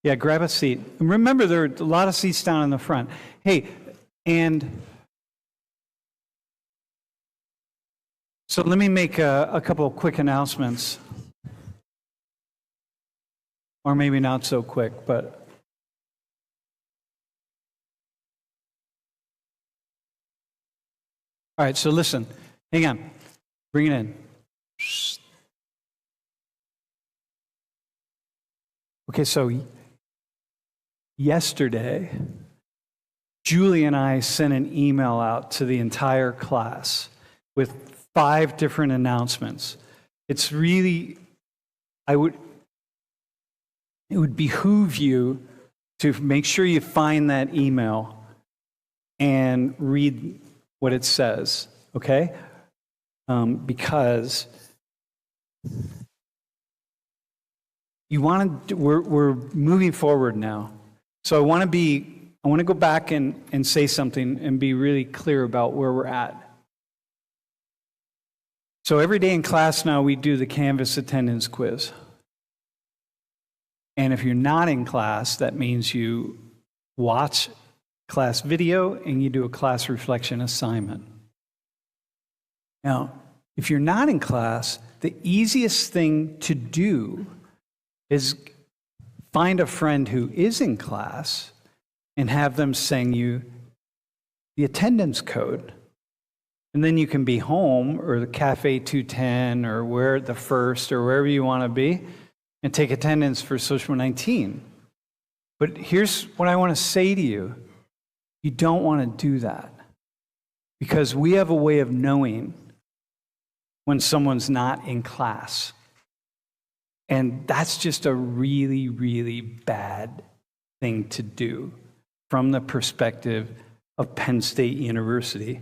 Yeah, grab a seat. And remember, there are a lot of seats down in the front. Hey, and so let me make a couple of quick announcements. Or maybe not so quick, but all right, so listen. Hang on. Bring it in. Okay, so yesterday, Julie and I sent an email out to the entire class with 5 different announcements. It's really, it would behoove you to make sure you find that email and read what it says, okay? Because you want to. We're moving forward now, so I want to go back and say something and be really clear about where we're at. So every day in class now we do the Canvas attendance quiz. And if you're not in class, that means you watch class video and you do a class reflection assignment. Now, if you're not in class, the easiest thing to do is find a friend who is in class and have them send you the attendance code. And then you can be home or the Cafe 210 or where the First or wherever you want to be and take attendance for Social 19. But here's what I want to say to you. You don't want to do that because we have a way of knowing when someone's not in class. And that's just a really, really bad thing to do from the perspective of Penn State University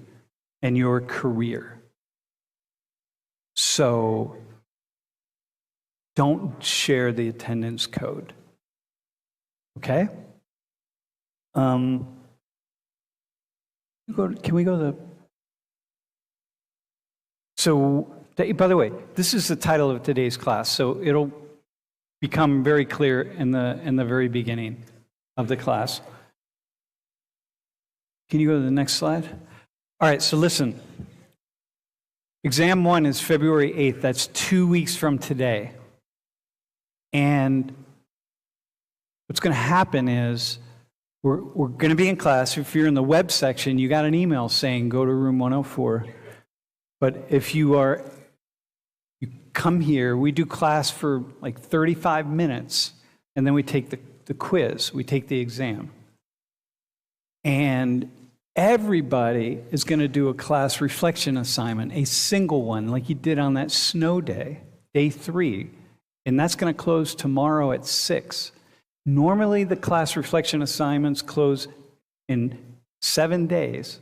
and your career. So don't share the attendance code. Okay? Can we go to the... So, by the way, this is the title of today's class, so it'll become very clear in the very beginning of the class. Can you go to the next slide? All right, so listen. Exam 1 is February 8th. That's 2 weeks from today. And what's going to happen is we're going to be in class. If you're in the web section, you got an email saying go to room 104. But if you come here, we do class for like 35 minutes, and then we take the quiz, we take the exam. And everybody is going to do a class reflection assignment, a single one, like you did on that snow day, day 3. And that's going to close tomorrow at 6. Normally, the class reflection assignments close in 7 days.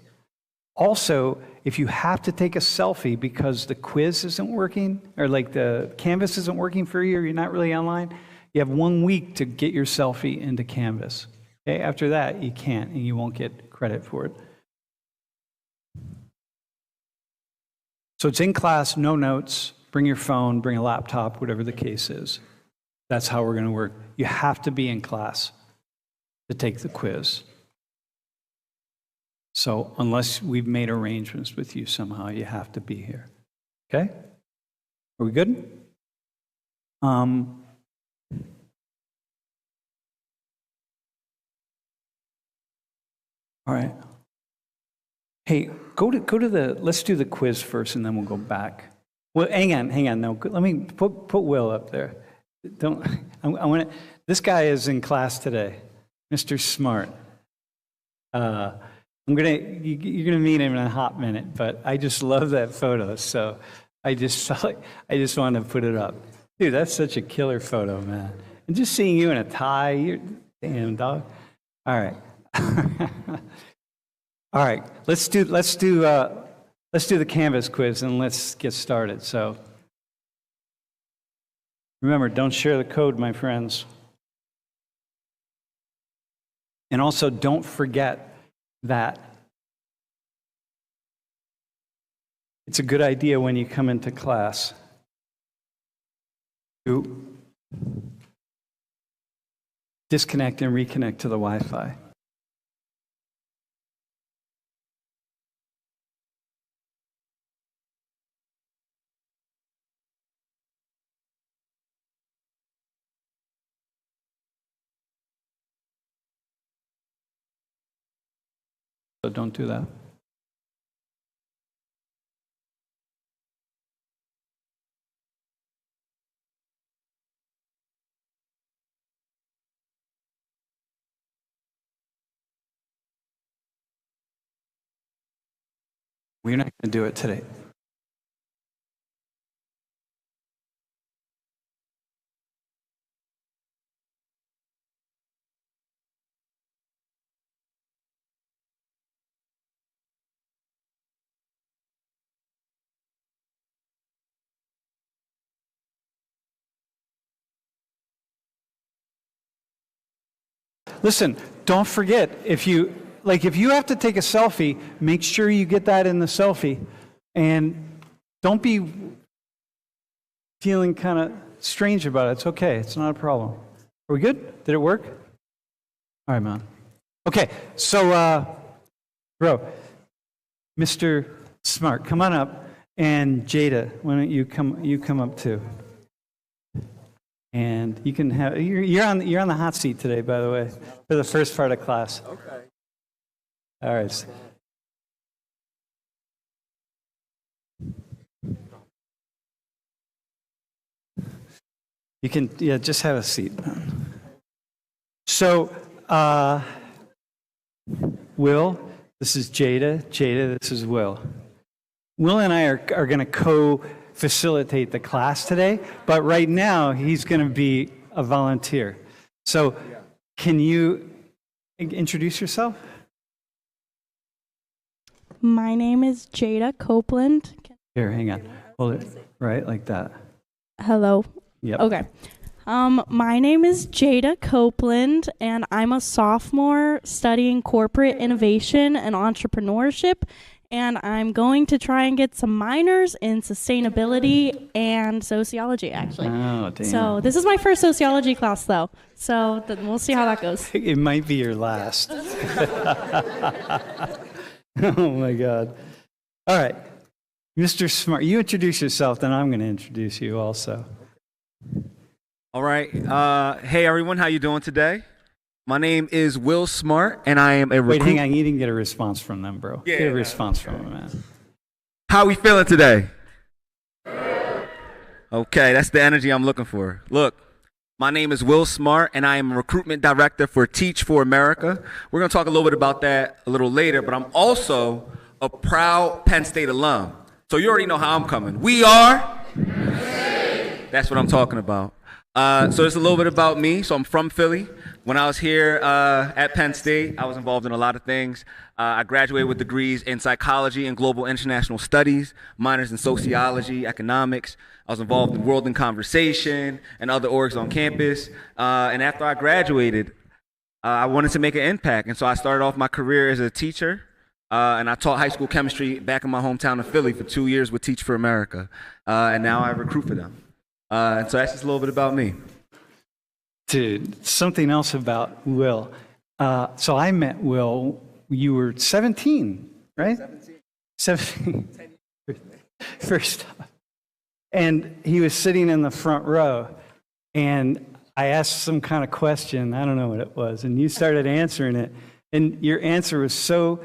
Also, if you have to take a selfie because the quiz isn't working, or like the Canvas isn't working for you, or you're not really online, you have 1 week to get your selfie into Canvas. Okay? After that, you can't, and you won't get credit for it. So it's in class, no notes, bring your phone, bring a laptop, whatever the case is. That's how we're going to work. You have to be in class to take the quiz. So unless we've made arrangements with you somehow, you have to be here. Okay? Are we good? All right. Hey, go to the, let's do the quiz first and then we'll go back. Well, hang on. No, let me put Will up there. I want to, this guy is in class today, Mr. Smart. You're gonna meet him in a hot minute, but I just love that photo, so I just wanted to put it up. Dude, that's such a killer photo, man. And just seeing you in a tie, you're damn dog. All right, all right. Let's do the Canvas quiz and let's get started. So remember, don't share the code, my friends, and also don't forget that it's a good idea when you come into class to disconnect and reconnect to the Wi-Fi. So don't do that. We're not going to do it today. Listen, don't forget, if you have to take a selfie, make sure you get that in the selfie. And don't be feeling kind of strange about it. It's okay. It's not a problem. Are we good? Did it work? All right, man. Okay, so, bro, Mr. Smart, come on up. And Jada, why don't you come up too? And you can have you're on the hot seat today, by the way, for the first part of class. Okay. All right. You can just have a seat. So, Will, this is Jada. Jada, this is Will. Will and I are going to co-facilitate the class today, but right now he's going to be a volunteer. So can you introduce yourself? My name is Jada Copeland. Here, hang on. Hold it right like that. Hello. Yep. Okay. My name is Jada Copeland, and I'm a sophomore studying corporate innovation and entrepreneurship. And I'm going to try and get some minors in sustainability and sociology, actually. Oh, damn. So this is my first sociology class, though. So we'll see how that goes. It might be your last. Oh, my God. All right. Mr. Smart, you introduce yourself, then I'm going to introduce you also. All right. Hey, everyone. How you doing today? My name is Will Smart, and I am a recruit. Wait, hang on. You didn't get a response from them, bro. Yeah, Get a response from them, man. How we feeling today? Okay, that's the energy I'm looking for. Look, my name is Will Smart, and I am a recruitment director for Teach for America. We're going to talk a little bit about that a little later, but I'm also a proud Penn State alum. So you already know how I'm coming. We are? That's what I'm talking about. So it's a little bit about me. So I'm from Philly. When I was here at Penn State, I was involved in a lot of things. I graduated with degrees in psychology and global international studies, minors in sociology, economics. I was involved in World in Conversation and other orgs on campus. And after I graduated, I wanted to make an impact. And so I started off my career as a teacher. And I taught high school chemistry back in my hometown of Philly for 2 years with Teach for America. And now I recruit for them. And so that's just a little bit about me. Dude, something else about Will. So I met Will, you were 17, right? 17. First off. And he was sitting in the front row, and I asked some kind of question, I don't know what it was, and you started answering it, and your answer was so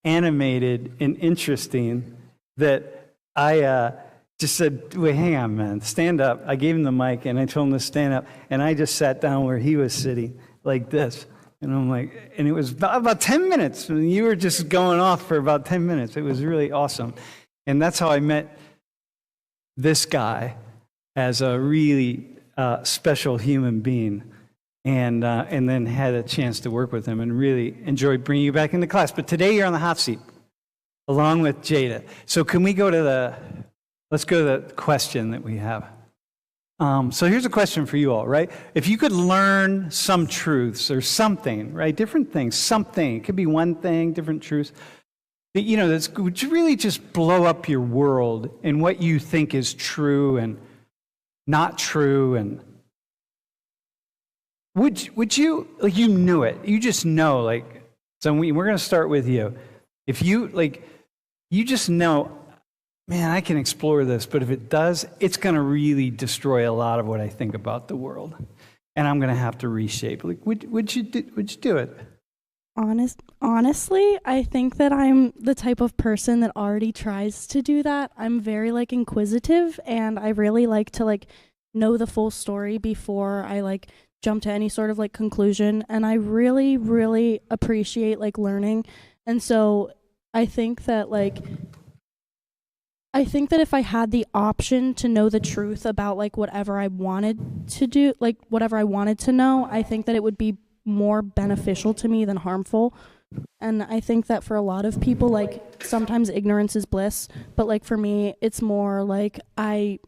animated and interesting that I just said, wait, hang on, man, stand up. I gave him the mic, and I told him to stand up, and I just sat down where he was sitting, like this. And I'm like, and it was about 10 minutes. And you were just going off for about 10 minutes. It was really awesome. And that's how I met this guy as a really special human being, and then had a chance to work with him and really enjoyed bringing you back into class. But today you're on the hot seat, along with Jada. So can we go to let's go to the question that we have. So here's a question for you all, right? If you could learn some truths or something, right? Different things, something. It could be one thing, different truths. That, you know, that's would really just blow up your world and what you think is true and not true. And would you, like, you knew it. You just know, like, so we're going to start with you. If you, like, you just know, man, I can explore this, but if it does, it's going to really destroy a lot of what I think about the world. And I'm going to have to reshape. Like, would you do it? Honestly, I think that I'm the type of person that already tries to do that. I'm very, like, inquisitive, and I really like to, like, know the full story before I, like, jump to any sort of, like, conclusion. And I really, really appreciate, like, learning. And so I think that, like, if I had the option to know the truth about, like, whatever I wanted to do, like, whatever I wanted to know, I think that it would be more beneficial to me than harmful. And I think that for a lot of people, like, sometimes ignorance is bliss, but, like, for me, it's more like I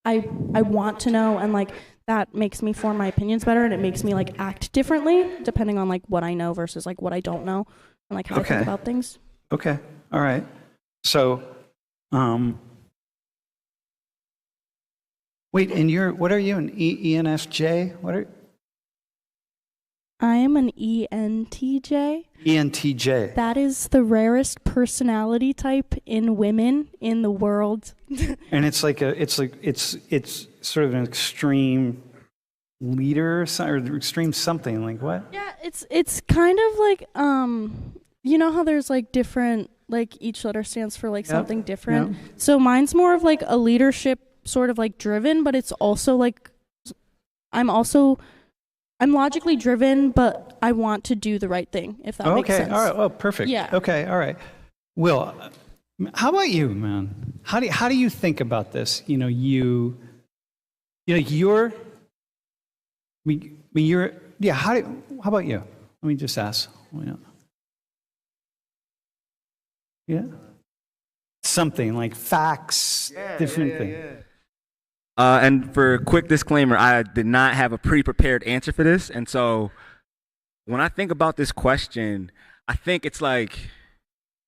want to know, and, like, that makes me form my opinions better, and it makes me, like, act differently depending on, like, what I know versus, like, what I don't know, and, like, how I think about things. Okay. All right. So, wait, and what are you, an ENFJ? What are I am an ENTJ. ENTJ. That is the rarest personality type in women in the world. And it's sort of an extreme leader or extreme something, like what? Yeah, it's kind of like you know how there's, like, different, like, each letter stands for, like, something different. Yep. So mine's more of, like, a leadership sort of, like, driven, but it's also, like, I'm logically driven, but I want to do the right thing, if that makes sense. Okay, all right, well, perfect. Yeah. Okay, all right. Will, how about you, man? How do you think about this? You're, how about you? Let me just ask. Yeah. Something like facts, different thing. And for a quick disclaimer, I did not have a pre-prepared answer for this. And so when I think about this question, I think it's like,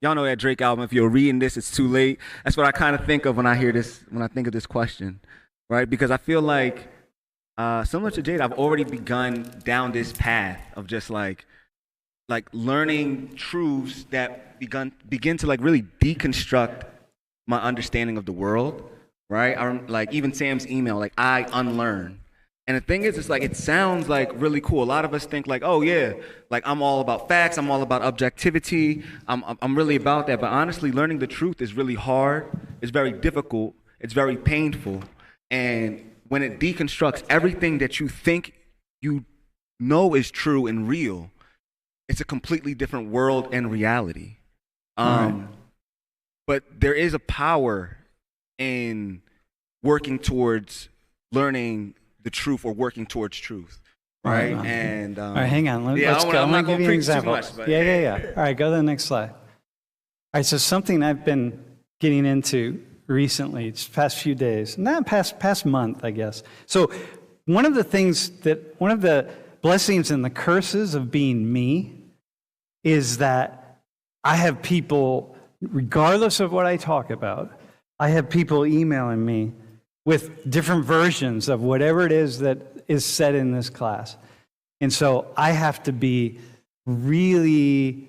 y'all know that Drake album, if you're reading this, it's too late. That's what I kind of think of when I hear this, when I think of this question, right? Because I feel like, similar to Jade, I've already begun down this path of just like learning truths that begin to, like, really deconstruct my understanding of the world. Right? I'm like, even Sam's email, like, I unlearn. And the thing is, it's like, it sounds like really cool. A lot of us think like, oh yeah, like, I'm all about facts. I'm all about objectivity. I'm really about that. But honestly, learning the truth is really hard. It's very difficult. It's very painful. And when it deconstructs everything that you think you know is true and real, it's a completely different world and reality. Right. But there is a power in working towards learning the truth or working towards truth, right? And all right, hang on. Let's go. I'm not give going to you an preach example. too much. But Yeah. All right, go to the next slide. All right, so something I've been getting into recently, it's past few days, not past month, I guess. So one of the blessings and the curses of being me is that I have people, regardless of what I talk about, I have people emailing me with different versions of whatever it is that is said in this class. And so I have to be really,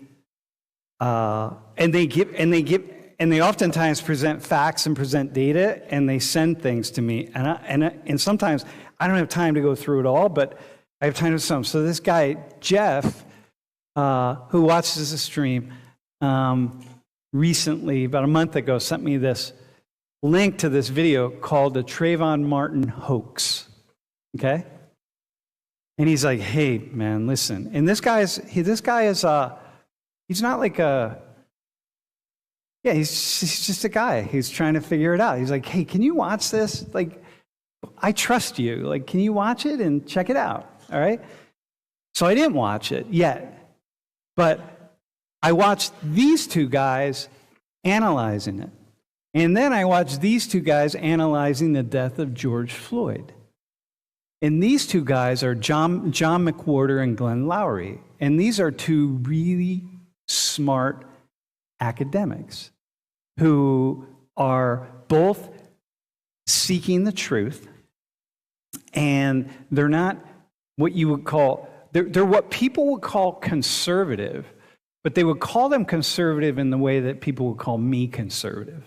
and they oftentimes present facts and present data, and they send things to me. And sometimes I don't have time to go through it all, but I have time to some. So this guy, Jeff, who watches the stream, recently, about a month ago, sent me this link to this video called the Trayvon Martin hoax. Okay? And he's like, hey, man, listen. And this guy is, he's not like he's just a guy. He's trying to figure it out. He's like, hey, can you watch this? Like, I trust you. Like, can you watch it and check it out? All right? So I didn't watch it yet, but I watched these two guys analyzing it. And then I watched these two guys analyzing the death of George Floyd. And these two guys are John McWhorter and Glenn Lowry. And these are two really smart academics who are both seeking the truth. And they're not what you would call, they're what people would call conservative, but they would call them conservative in the way that people would call me conservative.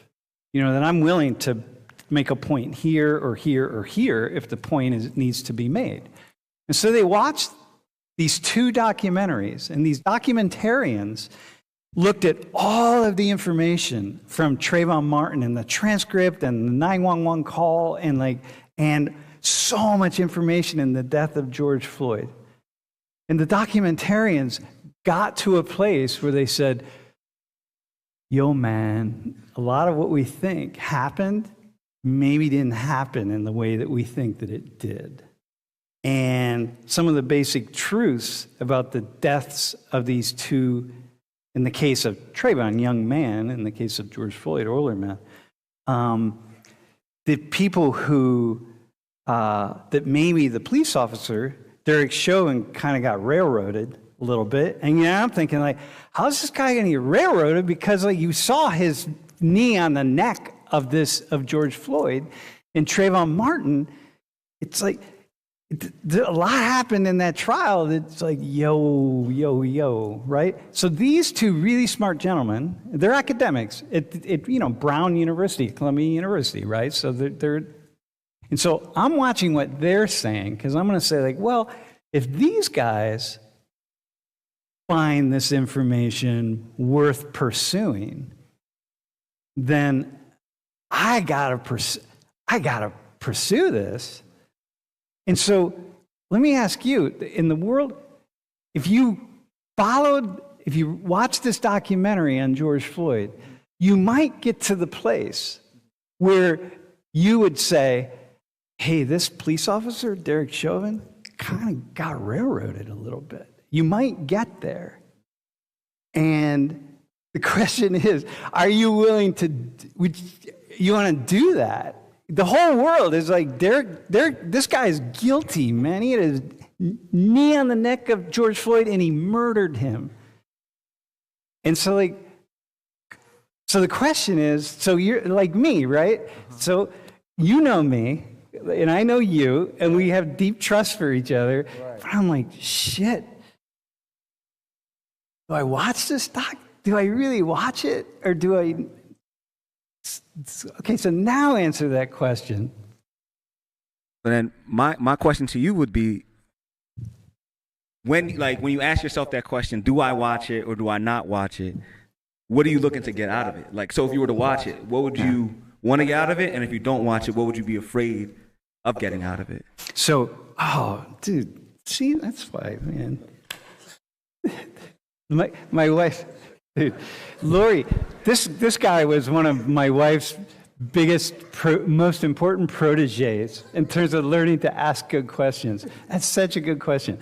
That I'm willing to make a point here or here or here if the point needs to be made. And so they watched these two documentaries, and these documentarians looked at all of the information from Trayvon Martin and the transcript and the 911 call and so much information in the death of George Floyd. And the documentarians got to a place where they said, yo, man, a lot of what we think happened maybe didn't happen in the way that we think that it did. And some of the basic truths about the deaths of these two, in the case of Trayvon, young man, in the case of George Floyd, older man, the people who, that maybe the police officer, Derek Chauvin, kind of got railroaded a little bit. And I'm thinking, how's this guy going to get railroaded? Because you saw his knee on the neck of George Floyd. And Trayvon Martin, it's a lot happened in that trial that's yo, right? So these two really smart gentlemen, they're academics at Brown University, Columbia University, right? So and so I'm watching what they're saying, because I'm going to say, well, if these guys find this information worth pursuing, then I gotta pursue this. And so let me ask you, in the world, if you watched this documentary on George Floyd, you might get to the place where you would say, hey, this police officer, Derek Chauvin, kind of got railroaded a little bit. You might get there. And the question is, are you willing to, you want to do that? The whole world is like, this guy is guilty, man. He had his knee on the neck of George Floyd and he murdered him. And so the question is, so you're like me, right? So you know me, and I know you, and we have deep trust for each other. Right. But I'm like, shit. Do I watch this doc? Do I really watch it? Or do I? Okay, so now answer that question. But then my question to you would be, when you ask yourself that question, do I watch it or do I not watch it? What are you looking to get out of it? So if you were to watch it, what would you want to get out of it? And if you don't watch it, what would you be afraid of getting out of it? So, dude, see, that's why, man. My wife, dude, Lori, this guy was one of my wife's biggest, most important proteges in terms of learning to ask good questions. That's such a good question.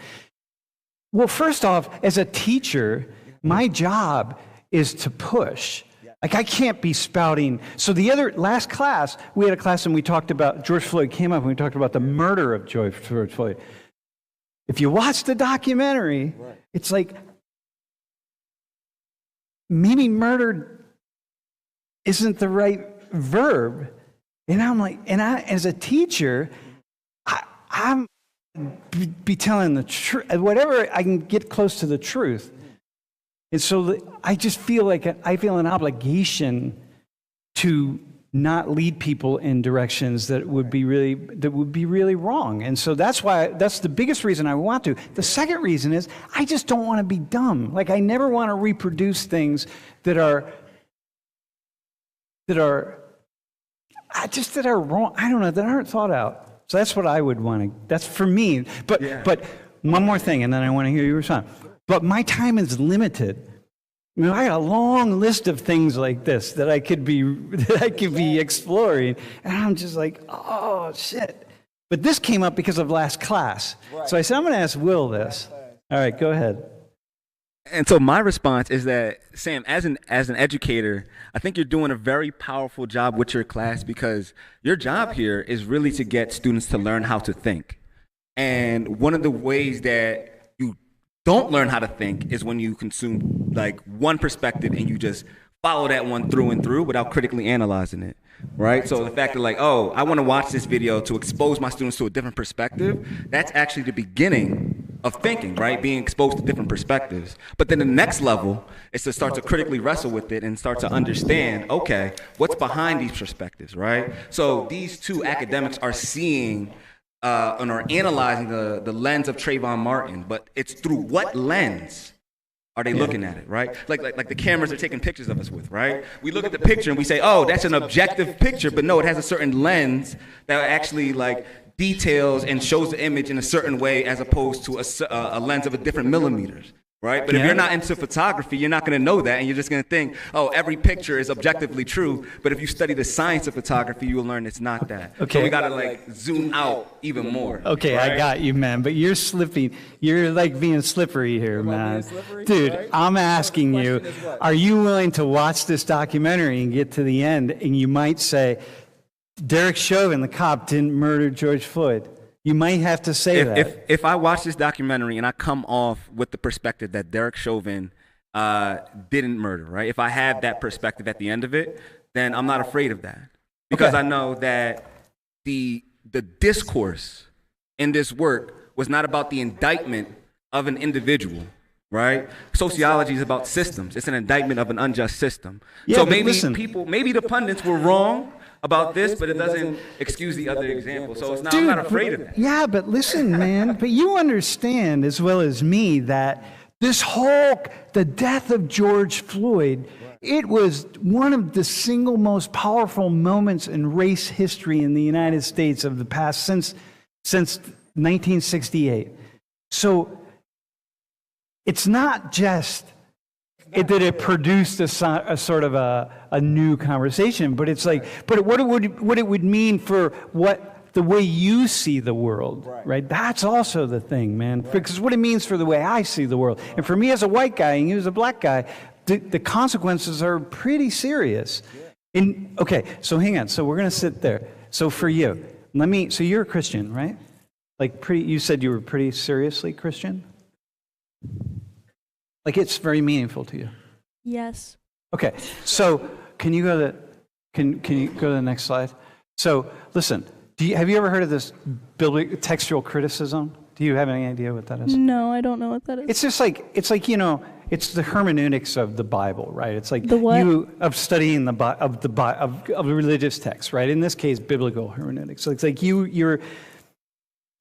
Well, first off, as a teacher, my job is to push. I can't be spouting. So last class, we had a class and we talked about, George Floyd came up and we talked about the murder of George Floyd. If you watch the documentary, it's like, maybe murdered isn't the right verb. And I'm like, as a teacher, I'm be telling the truth, whatever I can get close to the truth. And so I just feel like I feel an obligation to not lead people in directions that would be really wrong. And so that's the biggest reason I want to. The second reason is I just don't want to be dumb. I never want to reproduce things that are wrong. I don't know, that aren't thought out. So that's what I would want to, that's for me. But one more thing, and then I want to hear you respond. But my time is limited. I got a long list of things like this that I could be exploring, and I'm just like, oh shit. But this came up because of last class. Right. So I said, I'm going to ask Will this. All right, go ahead. And so my response is that, Sam, as an educator, I think you're doing a very powerful job with your class, because your job here is really to get students to learn how to think. And one of the ways that you don't learn how to think is when you consume one perspective and you just follow that one through and through without critically analyzing it, right? So the fact that I want to watch this video to expose my students to a different perspective, that's actually the beginning of thinking, right? Being exposed to different perspectives. But then the next level is to start to critically wrestle with it and start to understand, okay, what's behind these perspectives, right? So these two academics are seeing and are analyzing the lens of Trayvon Martin, but it's through what lens are they looking at it, right? Like the cameras they're taking pictures of us with, right? We look at the picture and we say, oh, that's an objective picture, but no, it has a certain lens that actually like details and shows the image in a certain way as opposed to a lens of a different millimeters, right? But if you're not into photography, you're not going to know that, and you're just going to think, oh, every picture is objectively true. But if you study the science of photography, you will learn it's not that. Okay. So we got to like zoom out even more. Okay, right? I got you, man, but you're slipping. You're like being slippery here, man. Dude, right? I'm asking you, are you willing to watch this documentary and get to the end, and you might say, Derek Chauvin, the cop, didn't murder George Floyd? You might have to say that. If I watch this documentary and I come off with the perspective that Derek Chauvin didn't murder, right? If I have that perspective at the end of it, then I'm not afraid of that. Because I know that the discourse in this work was not about the indictment of an individual, right? Sociology is about systems. It's an indictment of an unjust system. Yeah, so but maybe the pundits were wrong about this, but it doesn't excuse the other example. So it's not, I'm not afraid of that. Yeah, but listen, man, but you understand as well as me that the death of George Floyd, it was one of the single most powerful moments in race history in the United States of the past since 1968. So it's not just that it produced a sort of a new conversation, but it's like, but what it would mean for the way you see the world, right? That's also the thing, man. Because what it means for the way I see the world, and for me as a white guy and you as a black guy, the consequences are pretty serious. Okay, so hang on. So we're gonna sit there. So for you, so you're a Christian, right? You said you were pretty seriously Christian? Like it's very meaningful to you. Yes. Okay. So can you go to the next slide? So listen, have you ever heard of this textual criticism? Do you have any idea what that is? No, I don't know what that is. It's just like it's the hermeneutics of the Bible, right? It's like the what? Of studying of religious texts, right? In this case, biblical hermeneutics. So it's like you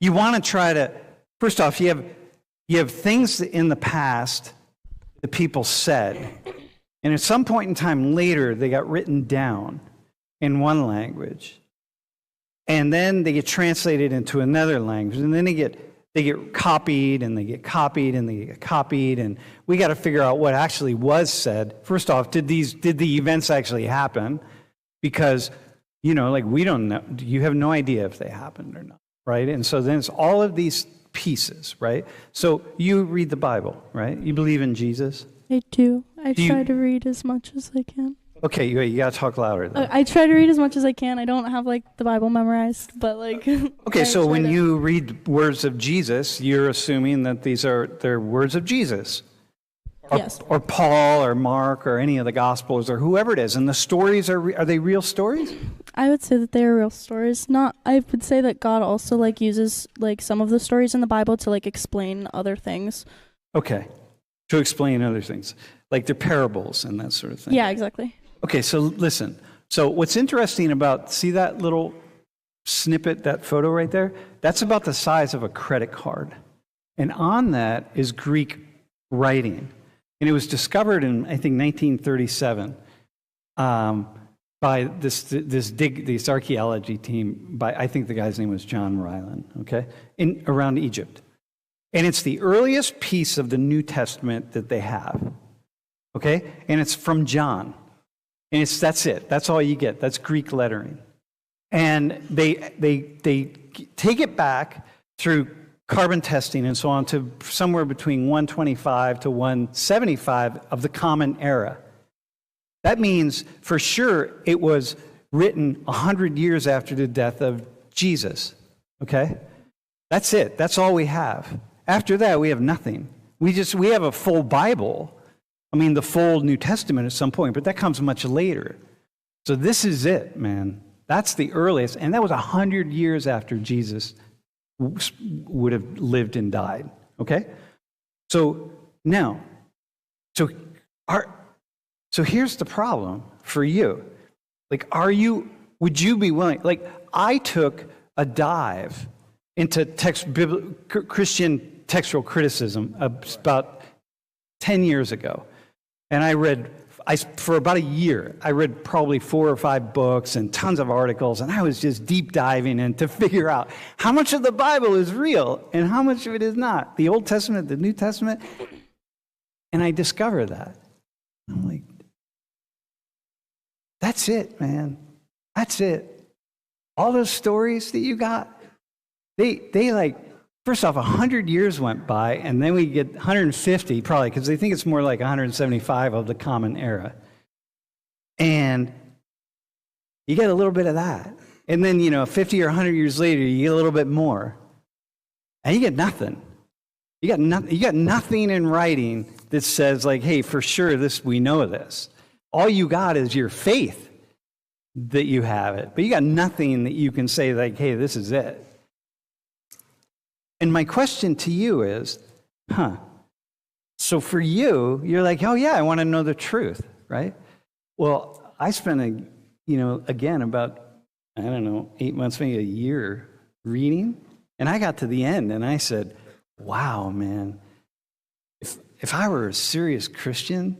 want to try to, first off, you have things in the past the people said, and at some point in time later, they got written down in one language, and then they get translated into another language, and then they get copied, and they get copied, and they get copied, and we got to figure out what actually was said. First off, did the events actually happen? Because we don't know. You have no idea if they happened or not, right? And so then it's all of these pieces, right? So you read the Bible, right? You believe in Jesus? I do. I try to read as much as I can. Okay, you gotta talk louder, though. I try to read as much as I can. I don't have the Bible memorized, but Okay, so when you read words of Jesus, you're assuming that they're words of Jesus. Yes. Or Paul or Mark or any of the Gospels or whoever it is. And the stories, are they real stories? I would say that they are real stories. I would say that God also uses some of the stories in the Bible to explain other things. Okay. To explain other things. Like they're parables and that sort of thing. Yeah, exactly. Okay, so listen. So what's interesting see that little snippet, that photo right there? That's about the size of a credit card. And on that is Greek writing. And it was discovered in, I think, 1937 by this archaeology team. I think the guy's name was John Ryland. Okay, around Egypt, and it's the earliest piece of the New Testament that they have. Okay, and it's from John, and that's it. That's all you get. That's Greek lettering, and they take it back through carbon testing and so on to somewhere between 125 to 175 of the Common Era. That means for sure it was written 100 years after the death of Jesus. Okay? That's it. That's all we have. After that, we have nothing. We have a full Bible. I mean, the full New Testament at some point, but that comes much later. So this is it, man. That's the earliest, and that was 100 years after Jesus would have lived and died. Okay? So now, so here's the problem for you. Like, would you be willing? Like, I took a dive into Christian textual criticism about 10 years ago. And for about a year, I read probably 4 or 5 books and tons of articles, and I was just deep diving in to figure out how much of the Bible is real and how much of it is not. The Old Testament, the New Testament. And I discovered that. I'm like, that's it, man. That's it. All those stories that you got, they like, first off, 100 years went by, and then we get 150 probably, because they think it's more like 175 of the Common Era. And you get a little bit of that. And then, 50 or 100 years later, you get a little bit more. And you get nothing. You got nothing in writing that says, like, hey, for sure, we know this. All you got is your faith that you have it. But you got nothing that you can say, like, hey, this is it. And my question to you is, so for you, you're like, oh yeah, I want to know the truth, right? Well, I spent, again, about, 8 months, maybe a year reading. And I got to the end and I said, wow, man, if I were a serious Christian,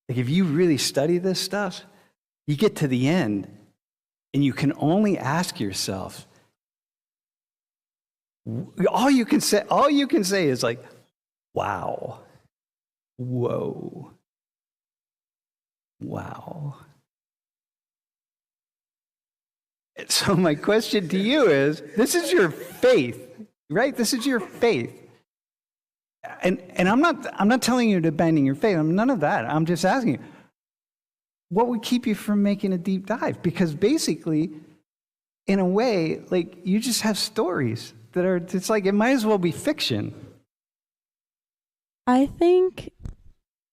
like if you really study this stuff, you get to the end and you can only ask yourself, all you can say is like, wow, whoa, wow. So my question to you is, this is your faith, right? This is your faith. And I'm not telling you to abandon your faith. I'm none of that. I'm just asking you, what would keep you from making a deep dive? Because basically, in a way, like you just have stories that are, it's like it might as well be fiction. I think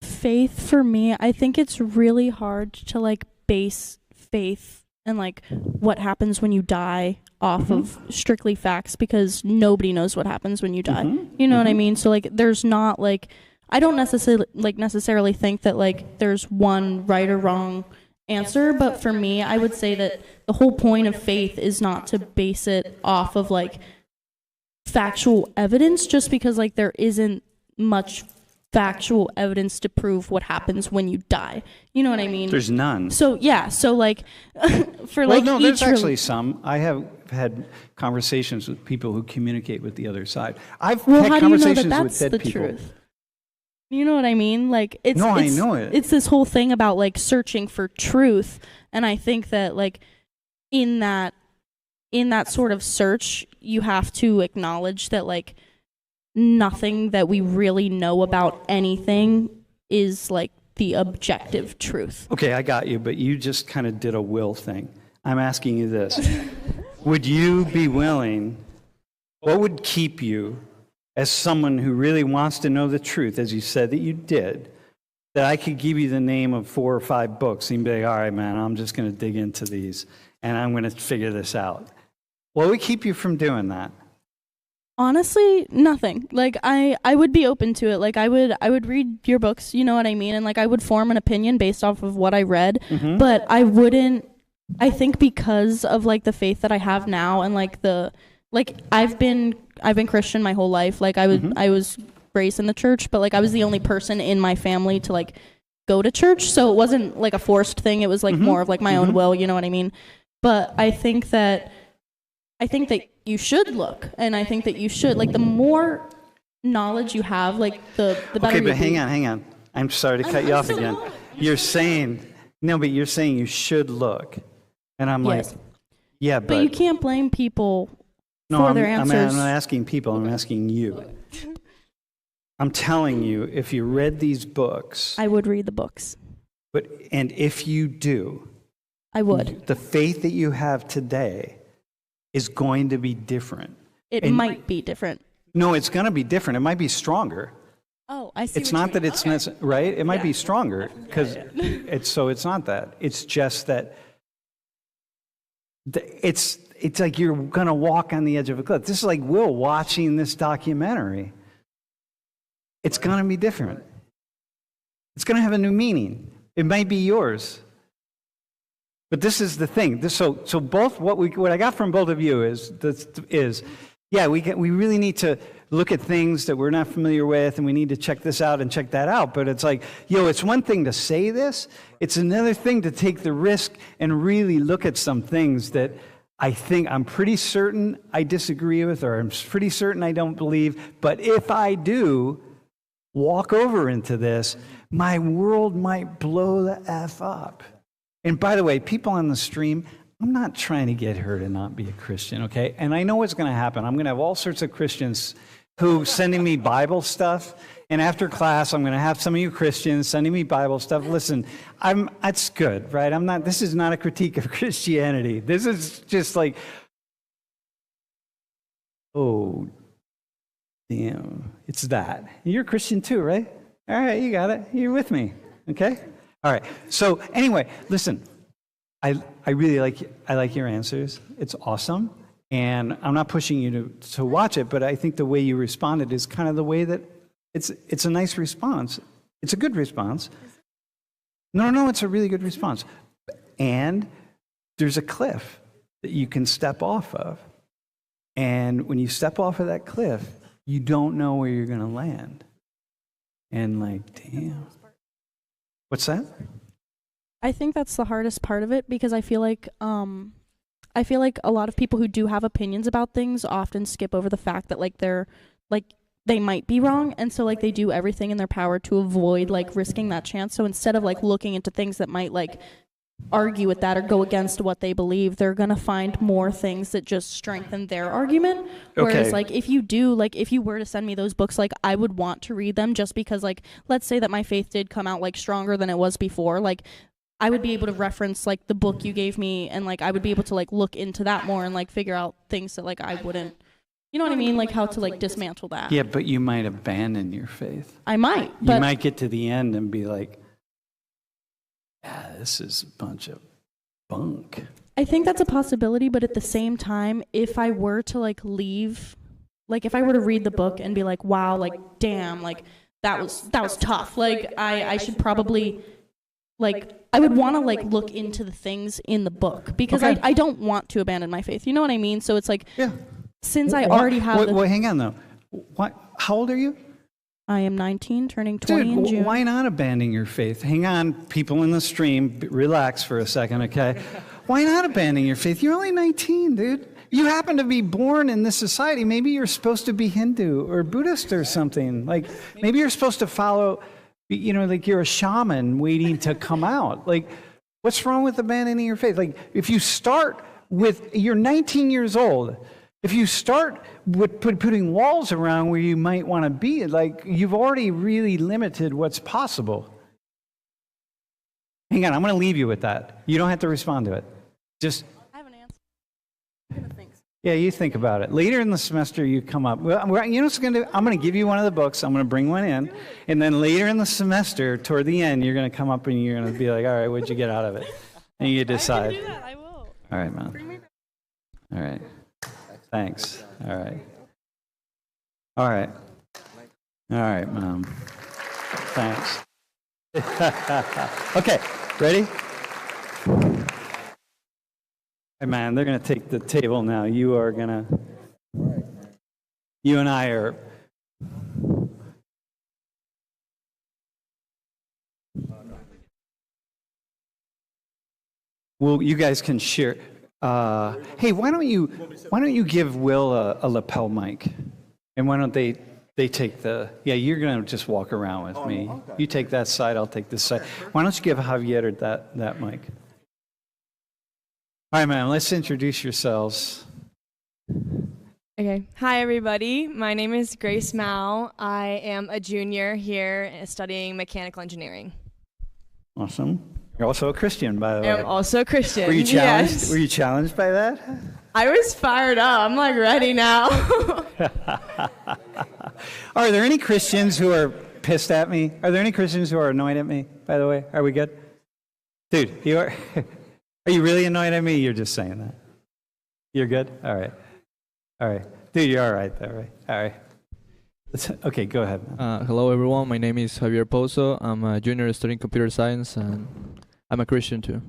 faith for me, I think it's really hard to like base faith and like what happens when you die off of strictly facts, because nobody knows what happens when you die. You know what I mean? So like there's not like, I don't necessarily think that like there's one right or wrong answer, but for me, I would say that the whole point of faith is not to base it off of like factual evidence, just because like there isn't much factual evidence to prove what happens when you die. You know what I mean? There's none. So yeah, so like for well, like no, there's each actually some. I have had conversations with people who communicate with the other side. I've well, had how do you know conversations that with that's dead the people. truth? You know what I mean? Like it's No, I know it. It's this whole thing about like searching for truth, and I think that like in that sort of search, you have to acknowledge that like nothing that we really know about anything is like the objective truth. Okay, I got you, but you just kind of did a will thing. I'm asking you this. Would you be willing, what would keep you as someone who really wants to know the truth, as you said that you did, that I could give you the name of 4 or 5 books and you'd be like, all right, man, I'm just going to dig into these and I'm going to figure this out. What would keep you from doing that? Honestly, nothing. Like I would be open to it. Like I would read your books, you know what I mean? And like I would form an opinion based off of what I read, but I wouldn't, I think because of like the faith that I have now and like I've been Christian my whole life. Like I was raised in the church, but like I was the only person in my family to like go to church. So it wasn't like a forced thing. It was like more of like my own will, you know what I mean? But I think that you should look, and I think that you should, like, the more knowledge you have, like, the better. Okay, but hang on. I'm sorry to cut you off again. You're saying you should look. And I'm like, yeah, but you can't blame people for their answers. I'm not asking people, I'm asking you. I'm telling you, if you read these books. I would read the books. And if you do. I would. The faith that you have today is going to be different. It might be different. No, it's going to be different. It might be stronger. Oh, I see. It's not that it's right. It might be stronger because it's not that. It's just that it's it's like you're going to walk on the edge of a cliff. This is like Will watching this documentary. It's going to be different. It's going to have a new meaning. It might be yours. But this is the thing. So both what I got from both of you is we really need to look at things that we're not familiar with, and we need to check this out and check that out. But it's like, it's one thing to say this. It's another thing to take the risk and really look at some things that I'm pretty certain I disagree with, or I'm pretty certain I don't believe. But if I do walk over into this, my world might blow the F up. And by the way, people on the stream, I'm not trying to get her to not be a Christian, okay? And I know what's going to happen. I'm going to have all sorts of Christians who sending me Bible stuff. And after class, I'm going to have some of you Christians sending me Bible stuff. Listen, that's good, right? This is not a critique of Christianity. This is just like, oh, damn, it's that. You're a Christian too, right? All right, you got it. You're with me, okay? All right. So anyway, listen, I really like your answers. It's awesome. And I'm not pushing you to watch it, but I think the way you responded is kind of the way that it's a nice response. It's a good response. No, it's a really good response. And there's a cliff that you can step off of. And when you step off of that cliff, you don't know where you're going to land. And like, damn. What's that? I think that's the hardest part of it, because I feel like a lot of people who do have opinions about things often skip over the fact that they might be wrong, and so they do everything in their power to avoid risking that chance. So instead of looking into things that might argue with that or go against what they believe, they're gonna find more things that just strengthen their argument. Whereas if you were to send me those books, I would want to read them, just because let's say that my faith did come out stronger than it was before, I would be able to reference the book you gave me, and I would be able to look into that more and figure out things that I wouldn't, you know what I mean, how to dismantle that. Yeah, but you might abandon your faith. I might. You might get to the end and be like, yeah, this is a bunch of bunk. I think that's a possibility, but at the same time, if I were to leave, if I were to read the book and be wow, damn, that was tough. I should probably I would want to look into the things in the book, because I don't want to abandon my faith. You know what I mean? So it's since I already have. Well, hang on though. How old are you? I am 19, turning 20 in June. Why not abandon your faith? Hang on, people in the stream, relax for a second, okay? Why not abandon your faith? You're only 19, dude. You happen to be born in this society. Maybe you're supposed to be Hindu or Buddhist or something. Maybe you're supposed to follow, you're a shaman waiting to come out. What's wrong with abandoning your faith? If you start you're 19 years old. If you start with putting walls around where you might want to be, you've already really limited what's possible. Hang on, I'm going to leave you with that. You don't have to respond to it. Just. I have an answer. I'm going to think. Yeah, you think about it. Later in the semester, you come up. Well, you know what's going to do? I'm going to give you one of the books. I'm going to bring one in. And then later in the semester, toward the end, you're going to come up and you're going to be like, all right, what'd you get out of it? And you decide. I can do that. I will. All right, man. All right. Thanks. All right. All right. All right, Mom. Thanks. Okay, ready? Hey, man, they're going to take the table now. You and I are. Well, you guys can share. Hey, why don't you give Will a lapel mic, and why don't they take the? Yeah, you're gonna just walk around with me. Okay. You take that side, I'll take this side. Why don't you give Javier that mic? All right, man. Let's introduce yourselves. Okay. Hi, everybody. My name is Grace Mao. I am a junior here studying mechanical engineering. Awesome. You're also a Christian, by the way. I'm also a Christian. Were you challenged? Yes. Were you challenged by that? I was fired up. I'm ready now. Are there any Christians who are pissed at me? Are there any Christians who are annoyed at me, by the way? Are we good? Dude, are you really annoyed at me? You're just saying that. You're good? All right. All right. Dude, you're all right there, right? All right. Okay, go ahead. Hello, everyone. My name is Javier Pozo. I'm a junior studying computer science, and I'm a Christian too.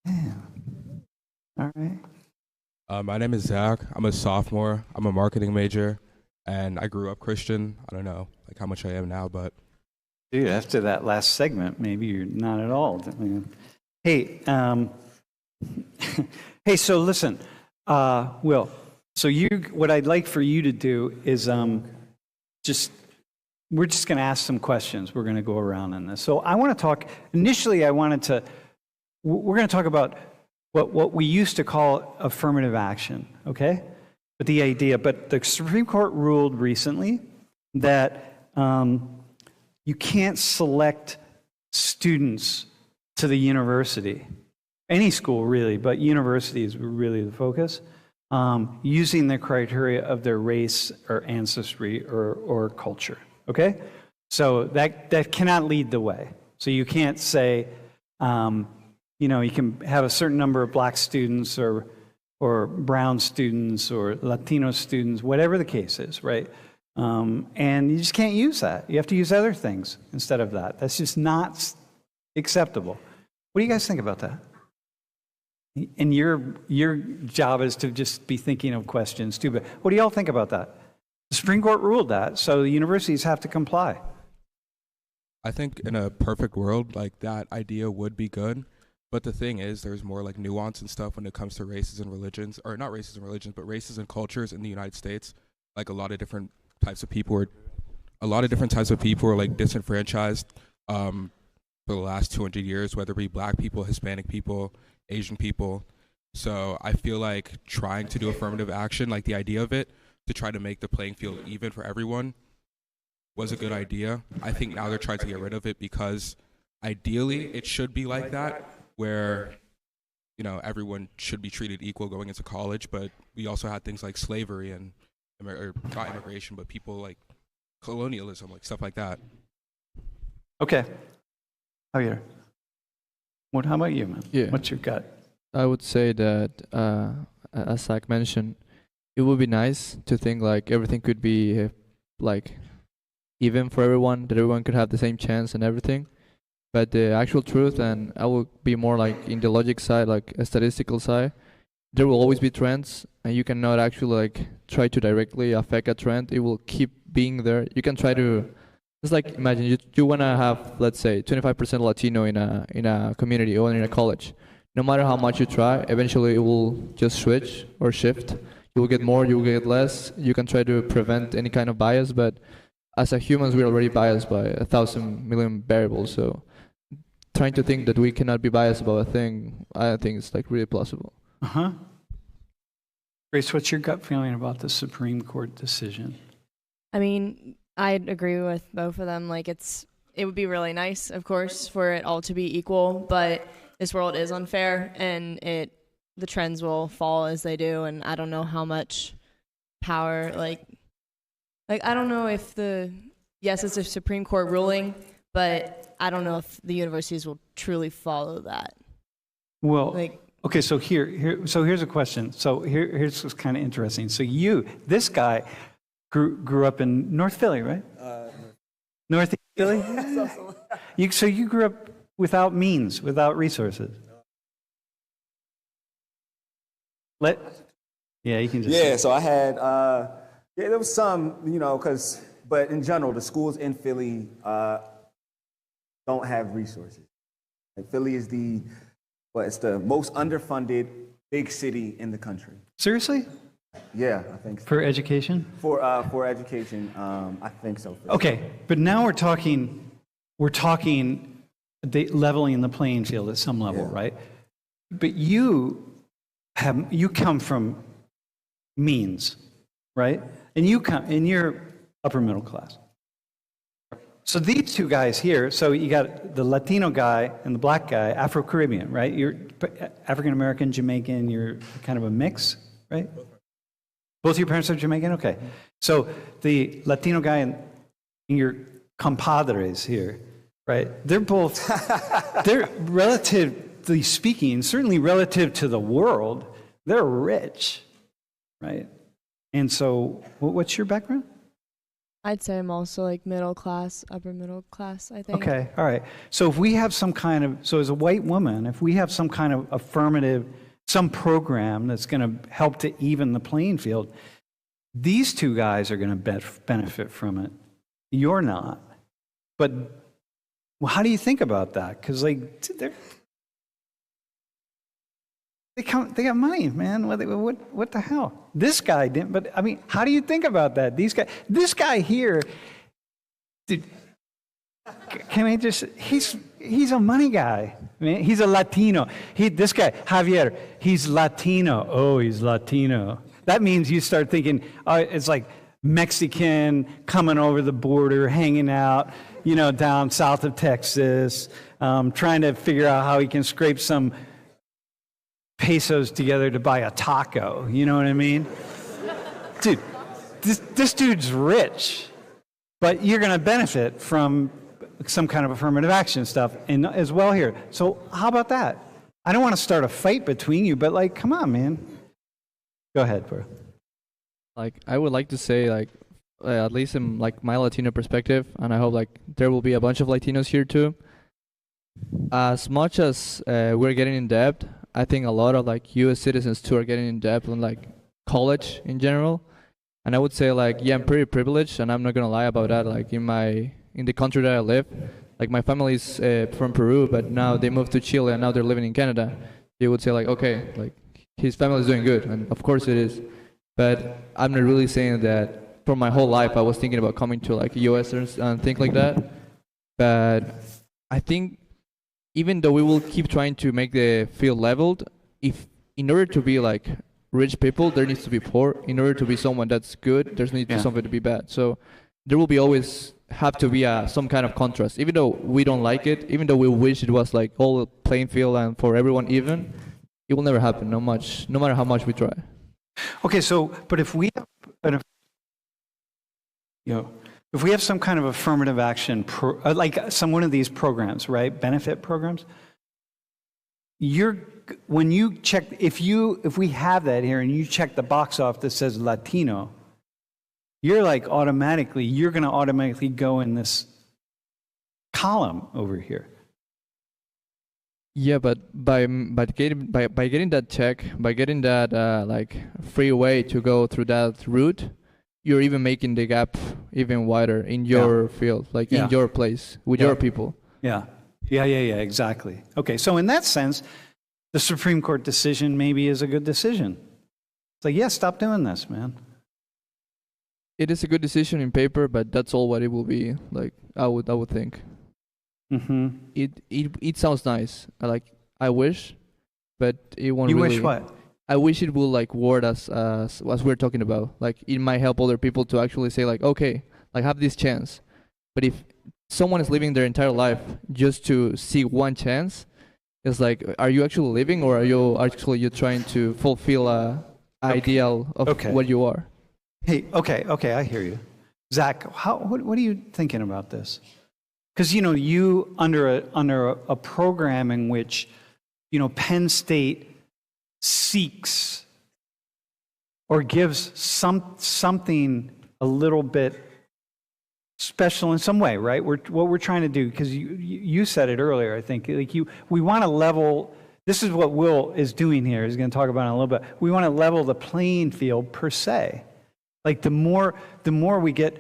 Yeah. All right. My name is Zach. I'm a sophomore. I'm a marketing major, and I grew up Christian. I don't know like how much I am now, but Dude, after that last segment, maybe you're not at all. Hey, hey. So listen, Will. So what I'd like for you to do is we're just going to ask some questions. We're going to go around in this. So I want to talk. Initially, we're going to talk about what we used to call affirmative action. Okay, but the Supreme Court ruled recently that you can't select students to the university, any school really, but university is really the focus. Using the criteria of their race or ancestry or culture, okay? So that cannot lead the way. So you can't say, you can have a certain number of black students or brown students or Latino students, whatever the case is, right? And you just can't use that. You have to use other things instead of that. That's just not acceptable. What do you guys think about that? And your job is to just be thinking of questions too. But what do y'all think about that? The Supreme Court ruled that, so the universities have to comply. I think in a perfect world, like that idea would be good. But the thing is, there's more like nuance and stuff when it comes to races and religions, or not races and religions, but races and cultures in the United States. Like a lot of different types of people are like disenfranchised for the last 200 years, whether it be black people, Hispanic people, Asian people. So I feel like trying to do affirmative action, like the idea of it, to try to make the playing field even for everyone was a good idea. I think now they're trying to get rid of it because ideally it should be like that, where everyone should be treated equal going into college. But we also had things like slavery and or not immigration, but people like colonialism, like stuff like that. Okay. Javier. How about you, man? Yeah. What's your gut? I would say that, as Zach mentioned, it would be nice to think like everything could be like even for everyone, that everyone could have the same chance and everything. But the actual truth, and I will be more like in the logic side, like a statistical side, there will always be trends, and you cannot actually like try to directly affect a trend. It will keep being there. You can try to. It's like imagine you want to have, let's say, 25% Latino in a community or in a college. No matter how much you try, eventually it will just switch or shift. You will get more, you will get less. You can try to prevent any kind of bias, but as a humans, we're already biased by 1,000 million variables. So trying to think that we cannot be biased about a thing, I think it's like really plausible. Grace, what's your gut feeling about the Supreme Court decision? I mean, I'd agree with both of them. Like it would be really nice, of course, for it all to be equal, but this world is unfair, and the trends will fall as they do, and I don't know how much power, like I don't know if yes, it's a Supreme Court ruling, but I don't know if the universities will truly follow that. Well, okay, so here's a question. So here's what's kind of interesting. So this guy grew up in North Philly, right? Northeast Philly? So you grew up without means, without resources. Yeah, you can just. Yeah, so I had, there was some, but in general, the schools in Philly don't have resources. Like Philly is it's the most underfunded big city in the country. Seriously? Yeah, I think so. For education? For education, I think so. Okay, but now we're talking leveling the playing field at some level, right? But you come from means, right? And you're upper middle class. So these two guys here, so you got the Latino guy and the black guy, Afro-Caribbean, right? You're African-American, Jamaican, you're kind of a mix, right? Both your parents are Jamaican? Okay. So the Latino guy and your compadres here, right? They're relatively speaking, certainly relative to the world, they're rich, right? And so, what's your background? I'd say I'm also like middle class, upper middle class, I think. Okay, all right. So if we have some kind of, so as a white woman, if we have some kind of affirmative, some program that's going to help to even the playing field, these two guys are going to benefit from it. You're not. But well, how do you think about that? Because like they got money, man. What the hell? This guy didn't. But I mean, how do you think about that? This guy here, dude. Can I just? He's a money guy. I mean, he's a Latino. This guy Javier. He's Latino. Oh, he's Latino. That means you start thinking, it's like Mexican coming over the border, hanging out, down south of Texas, trying to figure out how he can scrape some pesos together to buy a taco. You know what I mean? Dude, this dude's rich, but you're going to benefit from some kind of affirmative action stuff and as well here. So how about that? I don't want to start a fight between you, but like, come on, man. Go ahead, bro. Like, I would like to say, like, at least in like my Latino perspective, and I hope like there will be a bunch of Latinos here too. As much as we're getting in debt, I think a lot of like U.S. citizens too are getting in debt on like college in general. And I would say like, yeah, I'm pretty privileged, and I'm not gonna lie about that. Like in the country that I live, like my family's from Peru, but now they moved to Chile and now they're living in Canada. You would say like, okay, like his family is doing good, and of course it is. But I'm not really saying that. For my whole life, I was thinking about coming to like US and things like that. But I think even though we will keep trying to make the field leveled, if in order to be like rich people, there needs to be poor. In order to be someone that's good, there's need to be something to be bad. So there will be always have to be some kind of contrast. Even though we don't like it, even though we wish it was like all playing field and for everyone even, it will never happen. No matter how much we try. Okay, so but if we have if we have some kind of affirmative action, like one of these programs, right, benefit programs, when you check, if we have that here and you check the box off that says Latino, you're going to automatically go in this column over here. Yeah, but by getting that check, by getting that like free way to go through that route, you're even making the gap even wider in your field, like in your place, with your people. Yeah, exactly. Okay, so in that sense, the Supreme Court decision maybe is a good decision. It's like, stop doing this, man. It is a good decision in paper, but that's all what it will be. Like, I would think. Mm-hmm. It sounds nice. I wish, but it won't You really... wish what? I wish it will like word as we're talking about. Like it might help other people to actually say like, okay, like have this chance. But if someone is living their entire life just to see one chance, it's like, are you actually living, or are you trying to fulfill a ideal of what you are? Hey, okay, I hear you, Zach. What are you thinking about this? Because you under a program in which Penn State seeks or gives something a little bit special in some way, right? What we're trying to do, because you said it earlier, I think, like we want to level. This is what Will is doing here. He's going to talk about it in a little bit. We want to level the playing field per se. Like the more we get.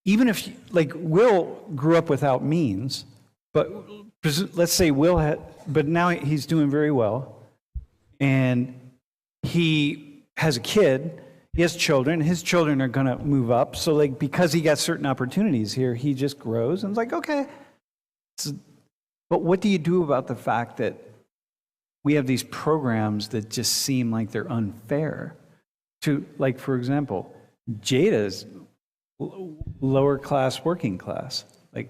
Even if like Will grew up without means, but let's say but now he's doing very well, and he has a kid, he has children, his children are going to move up. So like, because he got certain opportunities here, he just grows and it's like, okay. But what do you do about the fact that we have these programs that just seem like they're unfair to, like, for example, Jada's lower class, working class. Like,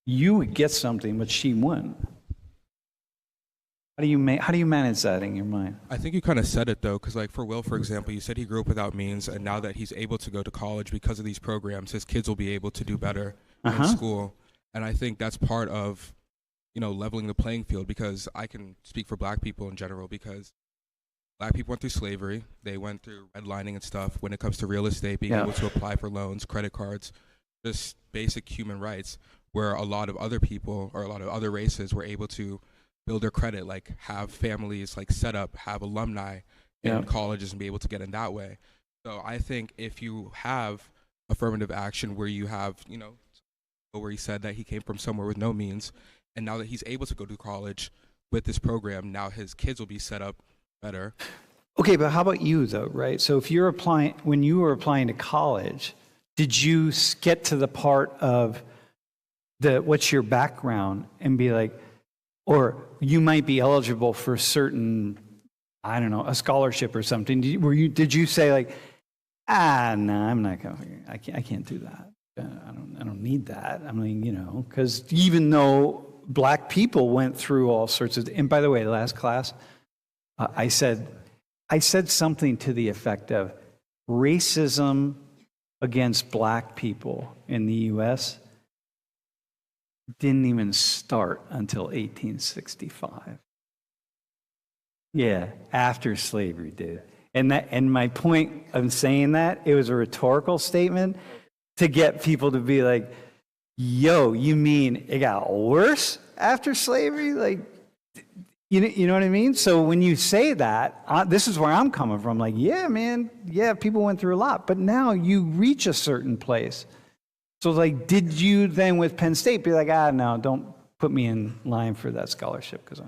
you would get something, but she wouldn't. How do you manage that in your mind? I think you kind of said it though, because like for Will, for example, you said he grew up without means, and now that he's able to go to college because of these programs, his kids will be able to do better in school. And I think that's part of leveling the playing field, because I can speak for black people in general, because black people went through slavery. They went through redlining and stuff when it comes to real estate, being able to apply for loans, credit cards, just basic human rights, where a lot of other people or a lot of other races were able to build their credit, like have families like set up, have alumni in colleges and be able to get in that way. So I think if you have affirmative action where you have, where he said that he came from somewhere with no means, and now that he's able to go to college with this program, now his kids will be set up better. Okay, but how about you though, right? So if you're applying, when you were applying to college, did you get to the part of what's your background and be like, or you might be eligible for certain, I don't know, a scholarship or something. Did you say like, no, I'm not going. I can't do that. I don't need that. I mean, because even though black people went through all sorts of. And by the way, last class, I said something to the effect of racism against black people in the U.S. didn't even start until 1865. Yeah, after slavery did. And my point of saying that, it was a rhetorical statement to get people to be like, yo, you mean it got worse after slavery? Like, you know what I mean? So when you say that, this is where I'm coming from. Like, yeah, man, yeah, people went through a lot. But now you reach a certain place. So like, did you then with Penn State be like, no, don't put me in line for that scholarship because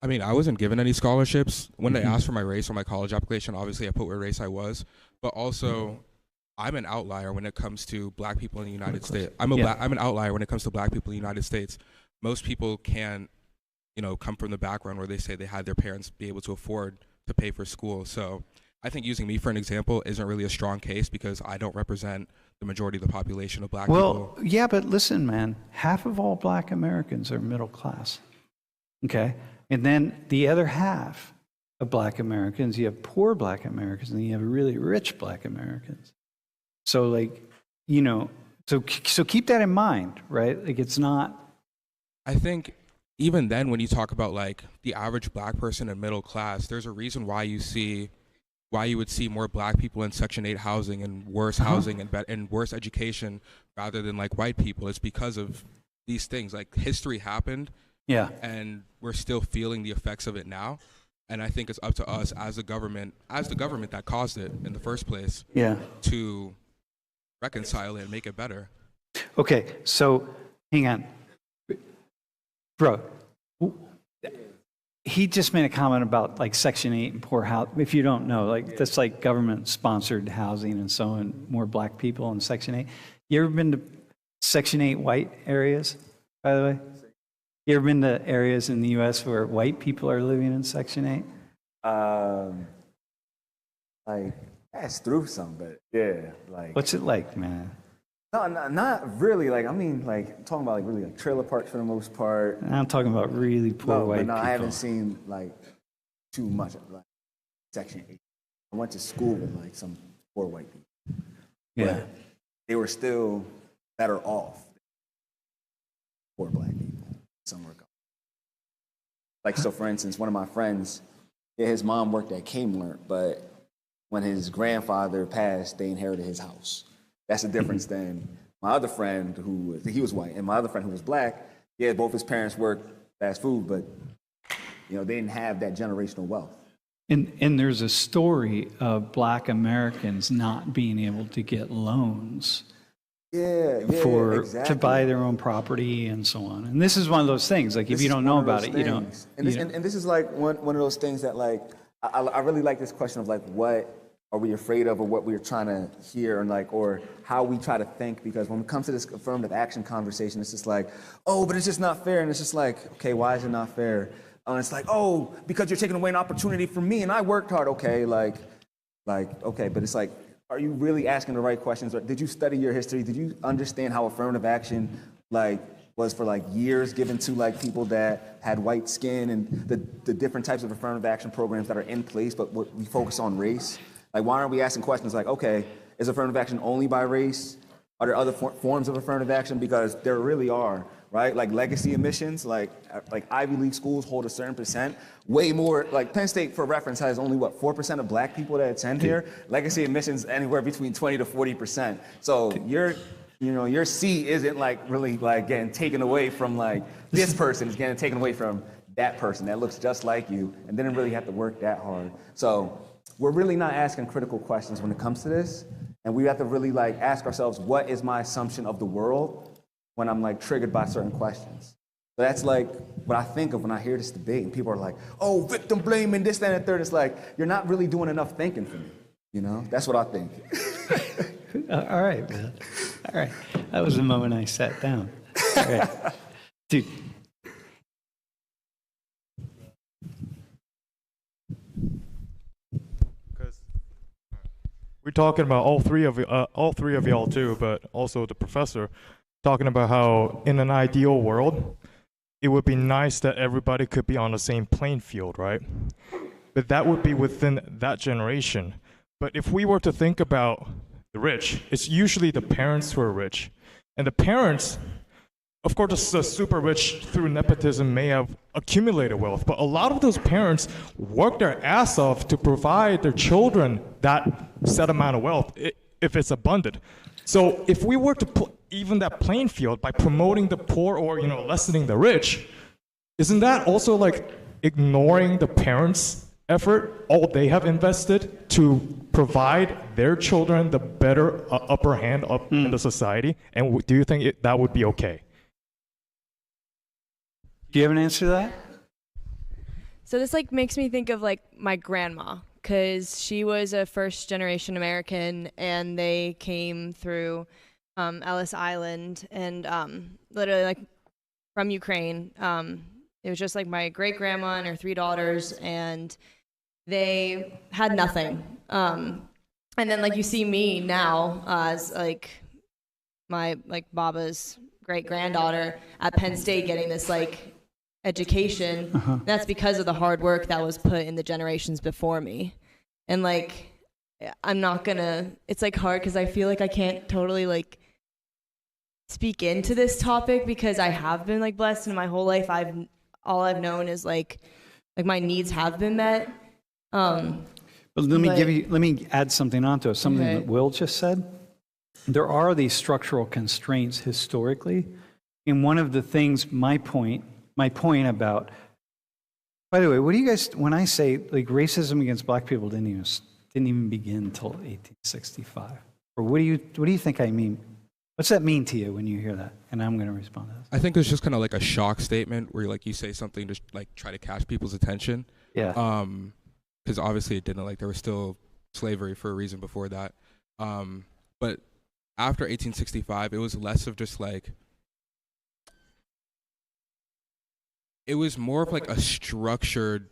I wasn't given any scholarships. When they asked for my race on my college application, obviously I put what race I was, but also I'm an outlier when it comes to black people in the United States. I'm an outlier when it comes to black people in the United States. Most people can't, come from the background where they say they had their parents be able to afford to pay for school. So I think using me for an example isn't really a strong case because I don't represent the majority of the population of black people. Well, yeah, but listen, man, half of all black Americans are middle class. Okay? And then the other half of black Americans, you have poor black Americans, and you have really rich black Americans. So like, so keep that in mind, right? Like it's not. I think even then when you talk about like the average black person in middle class, there's a reason why you would see more black people in Section 8 housing and worse housing and worse education rather than like white people. It's because of these things. Like history happened. Yeah. And we're still feeling the effects of it now. And I think it's up to us as the government that caused it in the first place, to reconcile it and make it better. Okay, so hang on. Bro, he just made a comment about like Section 8 and poor house. If you don't know, like that's like government-sponsored housing and so on, more black people in Section 8. You ever been to Section 8 white areas, by the way? You ever been to areas in the U.S. where white people are living in Section 8? Like, passed through some, but yeah, like. What's it like, man? No, not really. Like, talking about like really like trailer parks for the most part. I'm talking about really poor white people. I haven't seen like too much of like Section 8. I went to school with like some poor white people. Yeah. But they were still better off than poor black people. Somewhere. Like, so for instance, one of my friends, his mom worked at Kmart, but when his grandfather passed, they inherited his house. That's the difference than my other friend he was white, and my other friend who was black, both his parents worked fast food, but they didn't have that generational wealth. And there's a story of black Americans not being able to get loans. To buy their own property and so on. And this is one of those things, like if you don't know about it, you don't. And this is like one of those things that like, I really like this question of like, what are we afraid of or what we're trying to hear and like, or how we try to think, because when it comes to this affirmative action conversation, it's just like, oh, but it's just not fair. And it's just like, okay, why is it not fair? And it's like, oh, because you're taking away an opportunity from me and I worked hard. Okay, okay, but it's like, are you really asking the right questions? Or did you study your history? Did you understand how affirmative action was for like years given to like people that had white skin and the different types of affirmative action programs that are in place, but we focus on race? Like, why aren't we asking questions like, okay, is affirmative action only by race? Are there other forms of affirmative action? Because there really are, right? Like legacy admissions, like Ivy League schools hold a certain percent, way more. Like Penn State, for reference, has only 4% of black people that attend here. Legacy admissions anywhere between 20 to 40%. So your seat isn't like really like getting taken away from like this person. It's getting taken away from that person that looks just like you and didn't really have to work that hard. So we're really not asking critical questions when it comes to this. And we have to really like ask ourselves, what is my assumption of the world when I'm like triggered by certain questions? So that's like what I think of when I hear this debate and people are like, oh, victim blaming, this, that, and the third. It's like, you're not really doing enough thinking for me. You know, that's what I think. All right, man. All right. That was the moment I sat down. All right. Dude. We're talking about all three of y'all too, but also the professor, talking about how in an ideal world, it would be nice that everybody could be on the same playing field, right? But that would be within that generation. But if we were to think about the rich, it's usually the parents who are rich. And the parents, of course, the super rich through nepotism may have accumulated wealth, but a lot of those parents work their ass off to provide their children that set amount of wealth, if it's abundant. So if we were to even that playing field by promoting the poor or lessening the rich, isn't that also like ignoring the parents' effort, all they have invested to provide their children the better upper hand up in the society? And do you think that would be okay? Do you have an answer to that? So this like makes me think of like my grandma, because she was a first generation American and they came through Ellis Island and literally like from Ukraine. It was just like my great grandma and her 3 daughters, and they had nothing. And then like you see me now as like my like Baba's great granddaughter at Penn State getting this like education. That's because of the hard work that was put in the generations before me. And like I'm not gonna, it's like hard because I feel like I can't totally like speak into this topic because I have been like blessed, and my whole life all I've known is like my needs have been met. But let me add something onto it, something that Will just said. There are these structural constraints historically, and one of the things, my point about, by the way, what do you guys, when I say like racism against black people didn't even begin until 1865, or what do you think I mean? What's that mean to you when you hear that? And I'm going to respond to this. I think it's just kind of like a shock statement where like you say something to like try to catch people's attention. Yeah. Because obviously it didn't, like there was still slavery for a reason before that. But after 1865, it was less of just like, it was more of like a structured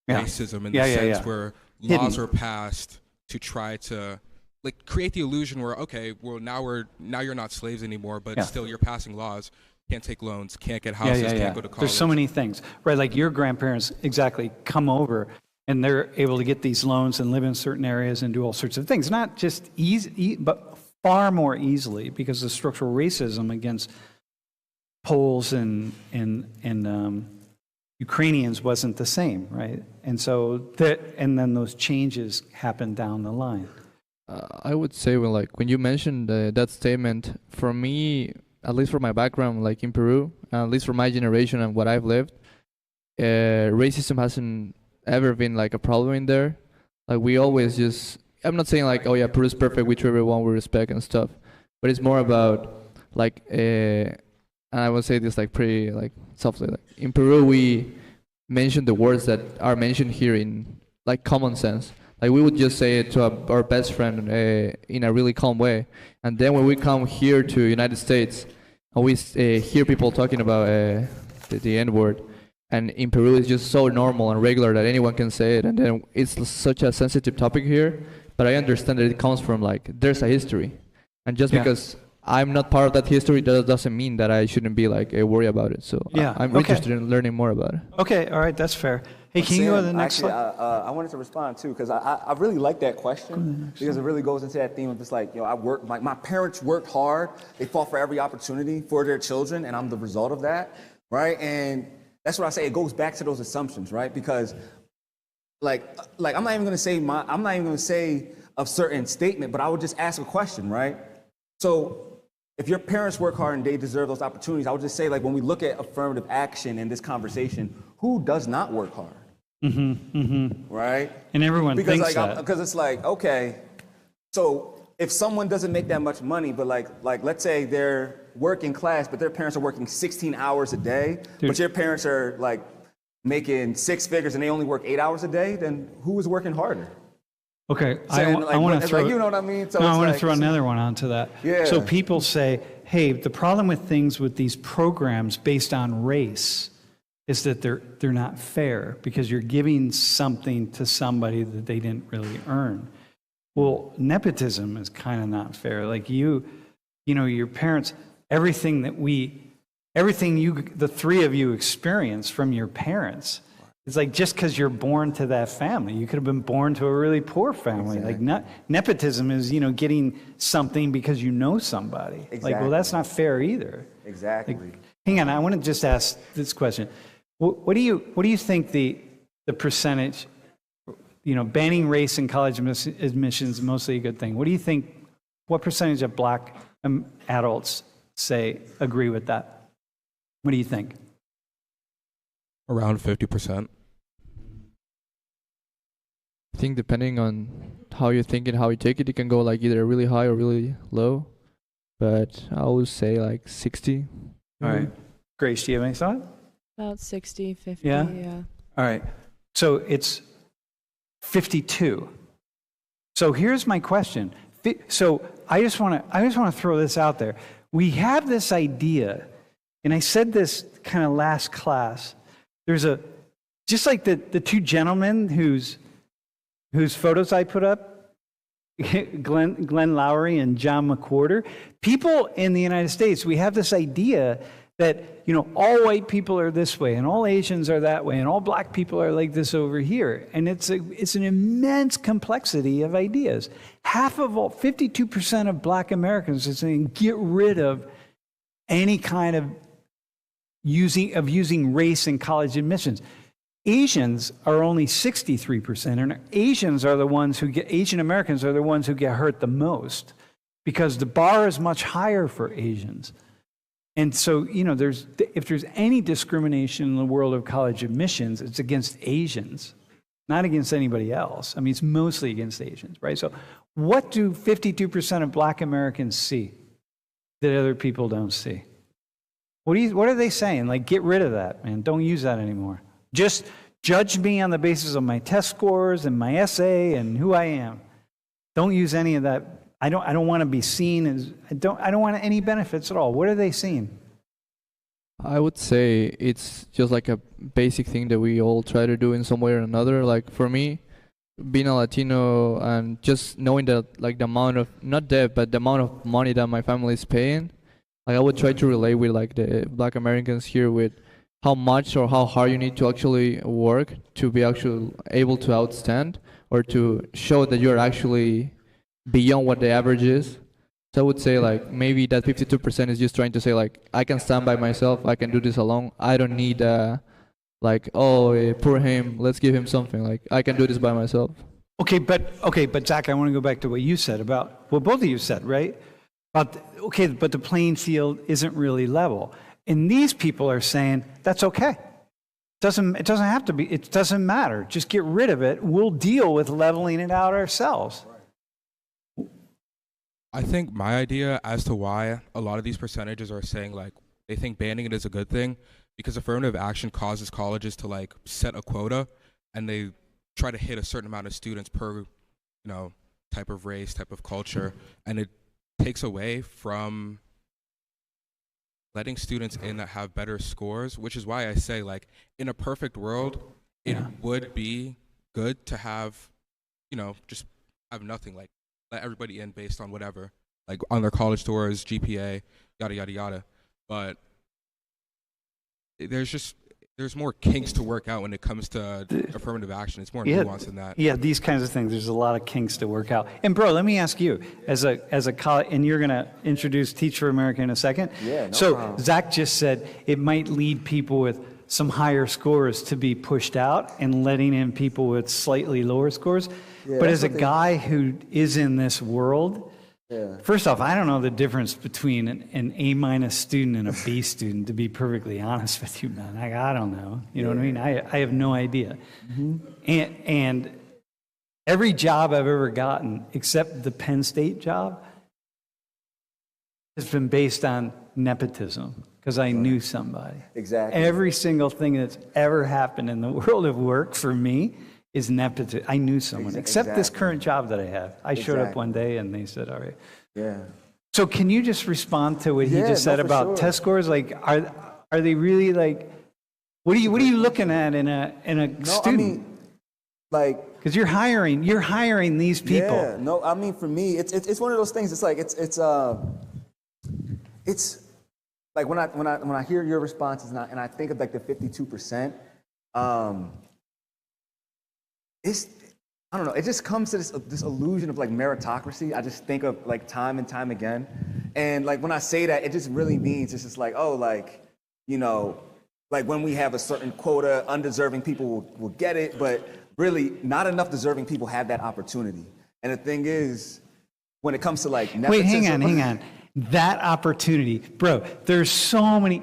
racism in the sense where laws were passed to try to like create the illusion where, okay, well now you're not slaves anymore, but still you're passing laws, can't take loans, can't get houses, can't go to college. There's so many things, right? Like your grandparents come over and they're able to get these loans and live in certain areas and do all sorts of things. Not just easy, but far more easily because of structural racism against Poles and Ukrainians wasn't the same, right? And so and then those changes happened down the line. I would say when you mentioned that statement, for me, at least for my background, like in Peru, at least for my generation and what I've lived, racism hasn't ever been like a problem in there. Like we always just, I'm not saying like, oh yeah, Peru's perfect, we treat everyone with respect and stuff, but it's more about like, and I will say this like pretty like softly, like in Peru we mention the words that are mentioned here in like common sense. Like we would just say it to our best friend in a really calm way, and then when we come here to United States and we hear people talking about the N-word, and in Peru it's just so normal and regular that anyone can say it, and then it's such a sensitive topic here. But I understand that it comes from like there's a history, and just because I'm not part of that history, that doesn't mean that I shouldn't be like worried about it. So I'm interested in learning more about it. Okay, all right, that's fair. Hey, can you go to the Sam, next actually, slide? I wanted to respond too because I really like that question because it really goes into that theme of just like, I work, my parents worked hard. They fought for every opportunity for their children, and I'm the result of that, right? And that's what I say. It goes back to those assumptions, right? Because like I'm not even going to say a certain statement, but I would just ask a question, right? So if your parents work hard and they deserve those opportunities, I would just say, like, when we look at affirmative action in this conversation, who does not work hard? Right? And everyone thinks that. Because it's like, okay, so if someone doesn't make that much money, but like let's say they're working class, but their parents are working 16 hours a day, but your parents are like making 6 figures and they only work 8 hours a day, then who is working harder? Okay, Saying, I want to throw. you know what I mean? So no, I want to like, throw another one onto that. Yeah. So people say, hey, the problem with things with these programs based on race is that they're not fair because you're giving something to somebody that they didn't really earn. Well, nepotism is kind of not fair. Like you know, your parents, everything the three of you experience from your parents. It's like just because you're born to that family, you could have been born to a really poor family. Exactly. Like nepotism is, getting something because you know somebody. Exactly. Like, well, that's not fair either. Exactly. Like, hang on, I want to just ask this question. What do you think the percentage, banning race in college admissions is mostly a good thing. What do you think, what percentage of black adults agree with that? What do you think? Around 50%. I think depending on how you think and how you take it, it can go like either really high or really low. But I would say like 60. All right. Grace, do you have any thought? About 60, 50, Yeah? yeah. All right. So it's 52. So here's my question. So I just want to throw this out there. We have this idea, and I said this kind of last class. There's just like the two gentlemen whose photos I put up, Glenn Lowry and John McWhorter. People in the United States, we have this idea that, all white people are this way, and all Asians are that way, and all black people are like this over here. And it's an immense complexity of ideas. 52% of black Americans are saying, get rid of any kind of using race in college admissions. Asians are only 63%, and Asian Americans are the ones who get hurt the most because the bar is much higher for Asians. And so, if there's any discrimination in the world of college admissions, it's against Asians, not against anybody else. I mean, it's mostly against Asians, right? So what do 52% of black Americans see that other people don't see? What are they saying? Like, get rid of that, man. Don't use that anymore. Just judge me on the basis of my test scores and my essay and who I am. Don't use any of that. I don't want to be seen as, I don't want any benefits at all. What are they seeing? I would say it's just like a basic thing that we all try to do in some way or another. Like for me, being a Latino and just knowing that like the amount of, not debt, but the amount of money that my family is paying, like I would try to relate with like the black Americans here with how much or how hard you need to actually work to be actually able to outstand or to show that you're actually beyond what the average is. So I would say like maybe that 52% is just trying to say like I can stand by myself, I can do this alone. I don't need like, oh, poor him, let's give him something. Like I can do this by myself. Okay, but Zach, I want to go back to what you said about what both of you said, right? But the playing field isn't really level. And these people are saying that's okay. It doesn't have to be, it doesn't matter. Just get rid of it. We'll deal with leveling it out ourselves. I think my idea as to why a lot of these percentages are saying like they think banning it is a good thing because affirmative action causes colleges to like set a quota and they try to hit a certain amount of students per, type of race, type of culture, and it takes away from letting students in that have better scores, which is why I say like in a perfect world, it would be good to have, just have nothing, like let everybody in based on whatever, like on their college scores, GPA, yada, yada, yada. But there's there's more kinks to work out when it comes to affirmative action. It's more nuanced than that. Yeah, these kinds of things. There's a lot of kinks to work out. And bro, let me ask you, as a college, and you're going to introduce Teach for America in a second. Yeah, no so problem. Zach just said it might lead people with some higher scores to be pushed out and letting in people with slightly lower scores. Yeah, but that's as a what they- guy who is in this world, Yeah. first off, I don't know the difference between an A- student and a B student, to be perfectly honest with you, man. I don't know. You know what I mean? I have no idea. And every job I've ever gotten, except the Penn State job, has been based on nepotism, because I knew somebody. Exactly. Every single thing that's ever happened in the world of work for me is nepotism. I knew someone, except this Exactly. current job that I have. I showed up Exactly. one day and they said, all right. Yeah. So can you just respond to what he Yeah, just said no, for about sure. test scores? Like, are they really like, what are you looking at in a No, student? I mean, like, Because you're hiring these people. yeah, no, I mean, for me, it's one of those things. It's like it's like when I hear your responses and I think of like the 52%, it's, I don't know, it just comes to this illusion of like meritocracy. I just think of like time and time again, and like when I say that, it just really means it's just like, oh, like, you know, like when we have a certain quota, undeserving people will get it, but really not enough deserving people have that opportunity. And the thing is, when it comes to like Wait, nepotism, hang on. That opportunity, bro, there are so many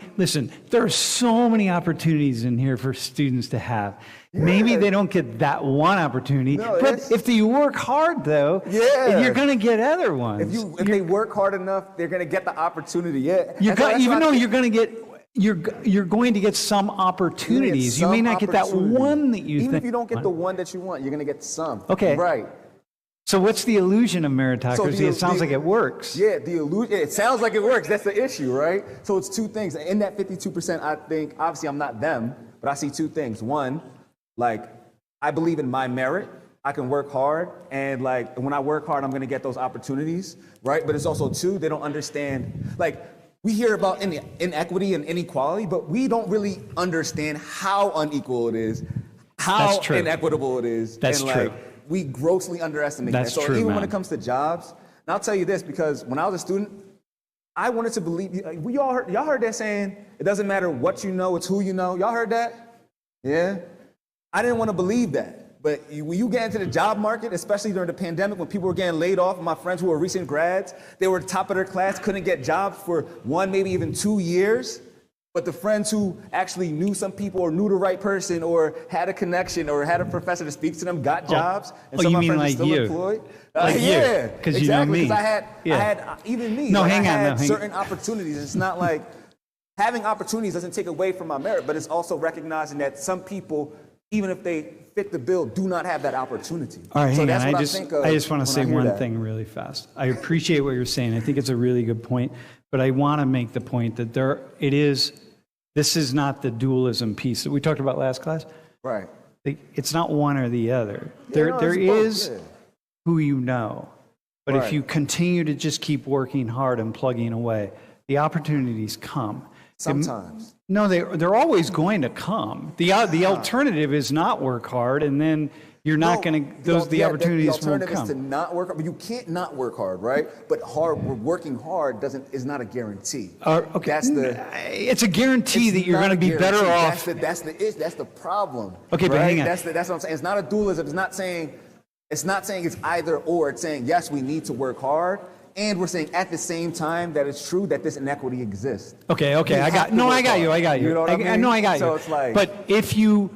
opportunities in here for students to have. Maybe they don't get that one opportunity, No, but it's- if they work hard though, Yeah. you're going to get other ones. if they work hard enough, they're gonna get the opportunity. Yeah, You're And so that's even why I though think- you're going to get some opportunities. You may some not get that opportunity. one that you Even think. if you don't get the one that you want, you're gonna get some. Okay. Right. So what's the illusion of meritocracy? the- It sounds the- like it works. Yeah, the illusion. It sounds like it works. That's the issue, right? So it's two things. In that 52%, I think obviously I'm not them, but I see two things. One, like I believe in my merit. I can work hard, and like when I work hard, I'm gonna get those opportunities, right? But it's also two, they don't understand. Like we hear about inequity and inequality, but we don't really understand how unequal it is, how That's true. inequitable it is. That's and, true. Like, we grossly underestimate That's that. So true, even when man. it comes to jobs, and I'll tell you this, because when I was a student, I wanted to believe, y'all heard that saying, it doesn't matter what you know, it's who you know. Y'all heard that? Yeah? I didn't want to believe that. But when you get into the job market, especially during the pandemic, when people were getting laid off, my friends who were recent grads, they were top of their class, couldn't get jobs for 1, maybe even 2 years. But the friends who actually knew some people or knew the right person or had a connection or had a professor to speak to them got jobs. And some you of my mean friends are like still you? employed. Like you, yeah, 'cause you know exactly. me. Because I Yeah. had even me. No, like, hang I on, had no, hang- certain opportunities. It's not like having opportunities doesn't take away from my merit, but it's also recognizing that some people, even if they fit the bill, do not have that opportunity. All right, So hang on. that's what I think of just want when to say I hear one that. thing really fast. I appreciate what you're saying. I think it's a really good point, but I want to make the point that this is not the dualism piece that we talked about last class. Right. It's not one or the other. Yeah, no, There it's both, is yeah. who you know, but if Right. you continue to just keep working hard and plugging away, the opportunities come. Sometimes. No, they're always going to come. The alternative is not work hard, and then you're not going to. The opportunities the won't alternative come. is to not work hard, but you can't not work hard, right? But working hard is not a guarantee. Okay. That's It's a guarantee that you're not going to a be better guarantee. off. That's the problem. Okay, but right? hang on. That's what I'm saying. It's not a dualism. It's not saying it's either or. It's saying yes, we need to work hard, and we're saying at the same time that it's true that this inequity exists. Okay. You I have got to no. work I got hard. you. I got you. You know what I mean? No, I got you. So it's like- But if you.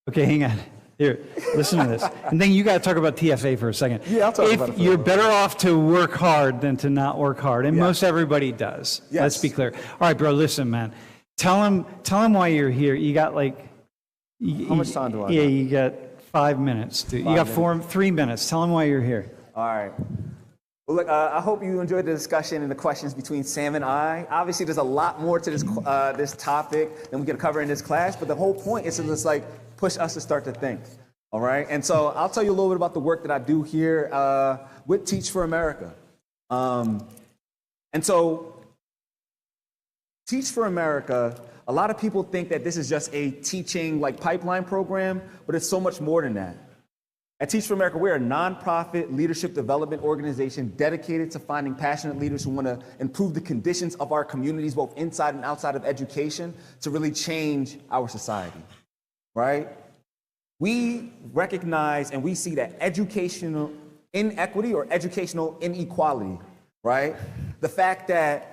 Okay, hang on. Here, listen to this. And then you got to talk about TFA for a second. Yeah, I'll talk about it for a You're little better off to work hard than to not work hard, and Yes. most everybody does. Yes. Let's be clear. All right, bro. Listen, man. Tell him why you're here. You got like. How much time do I Yeah, have? you got 5 minutes. Dude. You got 3 minutes. Tell him why you're here. All right. Well, look, I hope you enjoyed the discussion and the questions between Sam and I. Obviously, there's a lot more to this topic than we can cover in this class, but the whole point is to just like push us to start to think. All right. And so I'll tell you a little bit about the work that I do here with Teach for America. And so Teach for America, a lot of people think that this is just a teaching like pipeline program, but it's so much more than that. At Teach for America, we're a nonprofit leadership development organization dedicated to finding passionate leaders who want to improve the conditions of our communities, both inside and outside of education, to really change our society, right? We recognize and we see that educational inequity or educational inequality, right? The fact that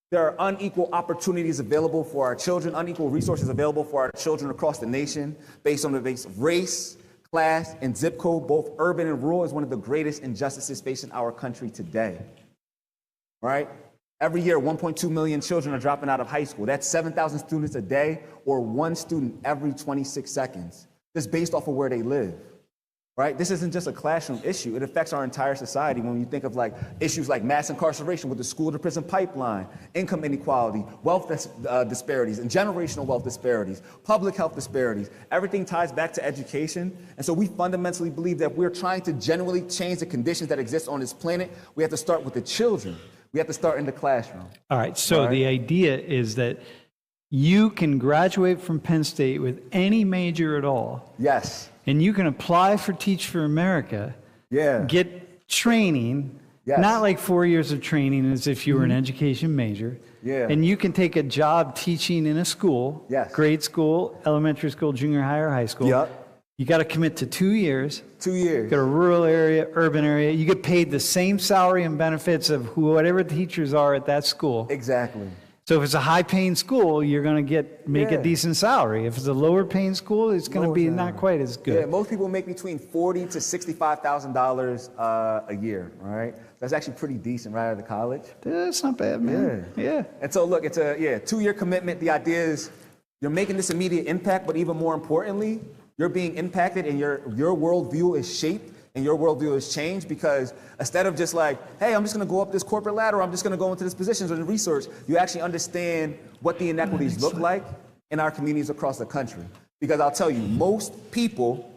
there are unequal opportunities available for our children, unequal resources available for our children across the nation based on the base of race, class, and zip code, both urban and rural, is one of the greatest injustices facing our country today, right? Every year, 1.2 million children are dropping out of high school. That's 7,000 students a day, or one student every 26 seconds. Just based off of where they live, right? This isn't just a classroom issue. It affects our entire society when you think of like issues like mass incarceration with the school to prison pipeline, income inequality, wealth disparities, and generational wealth disparities, public health disparities. Everything ties back to education. And so we fundamentally believe that we're trying to genuinely change the conditions that exist on this planet. We have to start with the children. We have to start in the classroom. All right, so the idea is that you can graduate from Penn State with any major at all. Yes. And you can apply for Teach for America. Yeah. Get training. Yes. Not like 4 years of training as if you were an education major. Yeah. And you can take a job teaching in a school. Yes. Grade school, elementary school, junior high, or high school. Yep. You got to commit to 2 years. 2 years. Got a rural area, urban area. You get paid the same salary and benefits of whatever the teachers are at that school. Exactly. So if it's a high-paying school, you're going to make a decent salary. If it's a lower-paying school, it's going to be not quite as good. Yeah, most people make between $40,000 to $65,000 a year, right? That's actually pretty decent right out of the college. That's not bad, man. Yeah. And so look, it's a 2-year commitment. The idea is you're making this immediate impact, but even more importantly, you're being impacted and your worldview is shaped and your worldview has changed, because instead of just like, hey, I'm just going to go up this corporate ladder, or I'm just going to go into this position or the research, you actually understand what the inequities look like in our communities across the country. Because I'll tell you, most people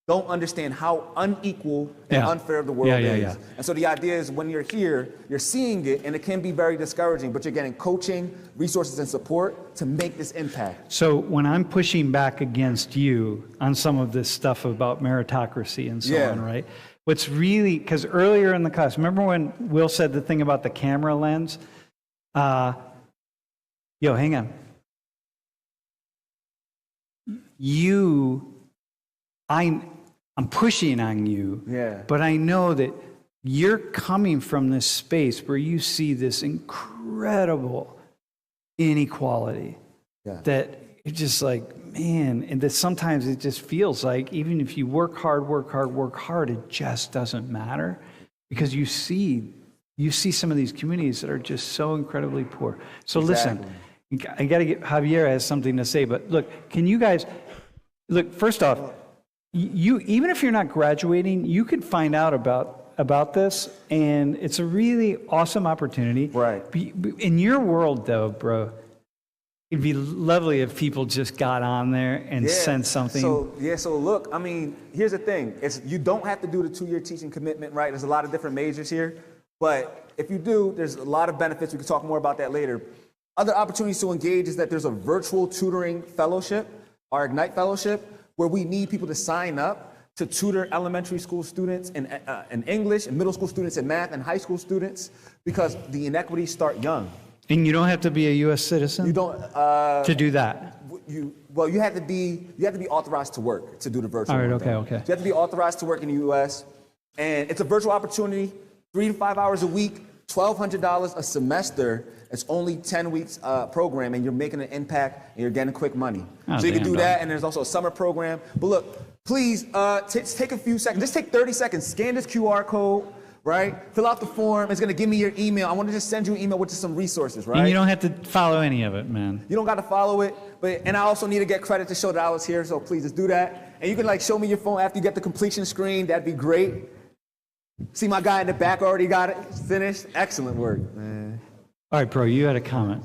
don't understand how unequal and unfair the world is. And so the idea is when you're here, you're seeing it, and it can be very discouraging, but you're getting coaching, resources, and support to make this impact. So when I'm pushing back against you on some of this stuff about meritocracy and so on, right? What's really, because earlier in the class, remember when Will said the thing about the camera lens? Hang on. I'm pushing on you, but I know that you're coming from this space where you see this incredible inequality that it's just like, man, and that sometimes it just feels like even if you work hard, it just doesn't matter, because you see some of these communities that are just so incredibly poor. So listen, I got to get, Javier has something to say, but look, can you guys, look, first off, you, even if you're not graduating, you could find out about this, and it's a really awesome opportunity. Right. In your world, though, bro, it'd be lovely if people just got on there and sent something. So look, I mean, here's the thing. You don't have to do the 2-year teaching commitment, right? There's a lot of different majors here, but if you do, there's a lot of benefits. We can talk more about that later. Other opportunities to engage is that there's a virtual tutoring fellowship, our Ignite Fellowship, where we need people to sign up to tutor elementary school students in English, and middle school students in math, and high school students, because the inequities start young. And you don't have to be a U.S. citizen. You don't to do that. You have to be authorized to work to do the virtual. All right. Okay. Okay. You have to be authorized to work in the U.S. and it's a virtual opportunity, 3 to 5 hours a week, $1,200 a semester. It's only 10 weeks program, and you're making an impact, and you're getting quick money. So you can do that, and there's also a summer program. But look, please take a few seconds. Just take 30 seconds. Scan this QR code, right? Fill out the form. It's going to give me your email. I want to just send you an email with just some resources, right? And you don't have to follow any of it, man. You don't got to follow it. And I also need to get credit to show that I was here, so please just do that. And you can show me your phone after you get the completion screen. That'd be great. See my guy in the back already got it finished. Excellent work, man. All right, bro, you had a comment.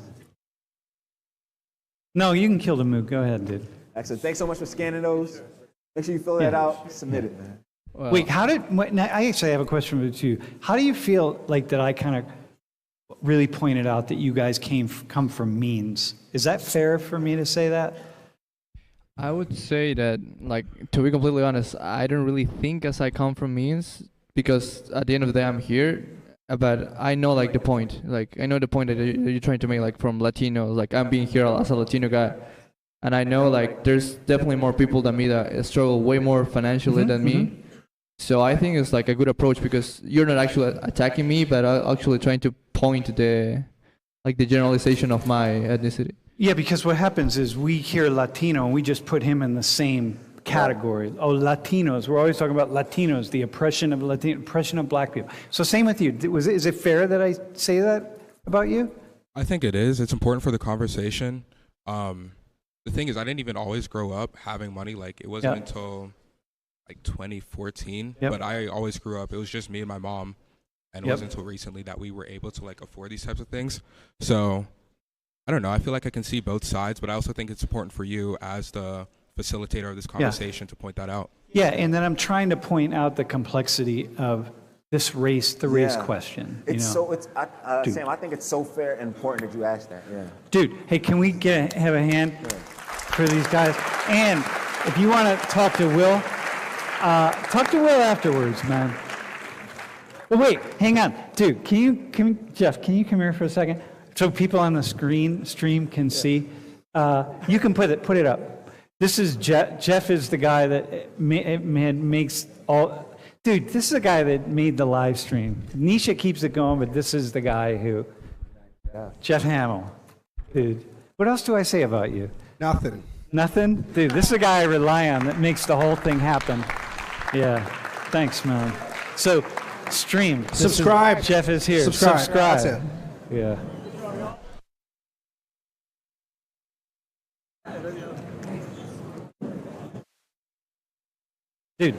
No, you can kill the mood. Go ahead, dude. Excellent. Thanks so much for scanning those. Make sure you fill that out. Submit it, man. Wait, I actually have a question for you. How do you feel like that I kind of, really pointed out that you guys come from means. Is that fair for me to say that? I would say that, like, to be completely honest, I don't really think as I come from means, because at the end of the day I'm here, but I know like the point. Like, I know the point that you're trying to make, like, from Latinos. Like, I'm being here as a Latino guy, and I know like there's definitely more people than me that struggle way more financially than me. So I think it's like a good approach, because you're not actually attacking me, but actually trying to point the generalization of my ethnicity. Yeah, because what happens is we hear Latino and we just put him in the same category. Oh, Latinos. We're always talking about Latinos, the oppression of black people. So same with you. Is it fair that I say that about you? I think it is. It's important for the conversation. The thing is, I didn't even always grow up having money. Like, it wasn't until like 2014, but I always grew up. It was just me and my mom, and it wasn't until recently that we were able to like afford these types of things. So I don't know. I feel like I can see both sides, but I also think it's important for you as the facilitator of this conversation to point that out. Yeah, and then I'm trying to point out the complexity of this race question. Sam, I think it's so fair and important that you asked that. Yeah. Dude, hey, can we have a hand for these guys? And if you want to talk to Will, talk to Will afterwards, man. Well, wait, hang on. Dude, Jeff, can you come here for a second? So people on the stream can see. You can put it up. This is Jeff. Jeff is the guy that makes all. Dude, this is the guy that made the live stream. Nisha keeps it going, but this is the guy who. Jeff Hamill. Dude, what else do I say about you? Nothing. Nothing? Dude, this is the guy I rely on that makes the whole thing happen. Yeah. Thanks, man. So, stream. Subscribe. Jeff is here. Subscribe. That's it. Yeah. Dude.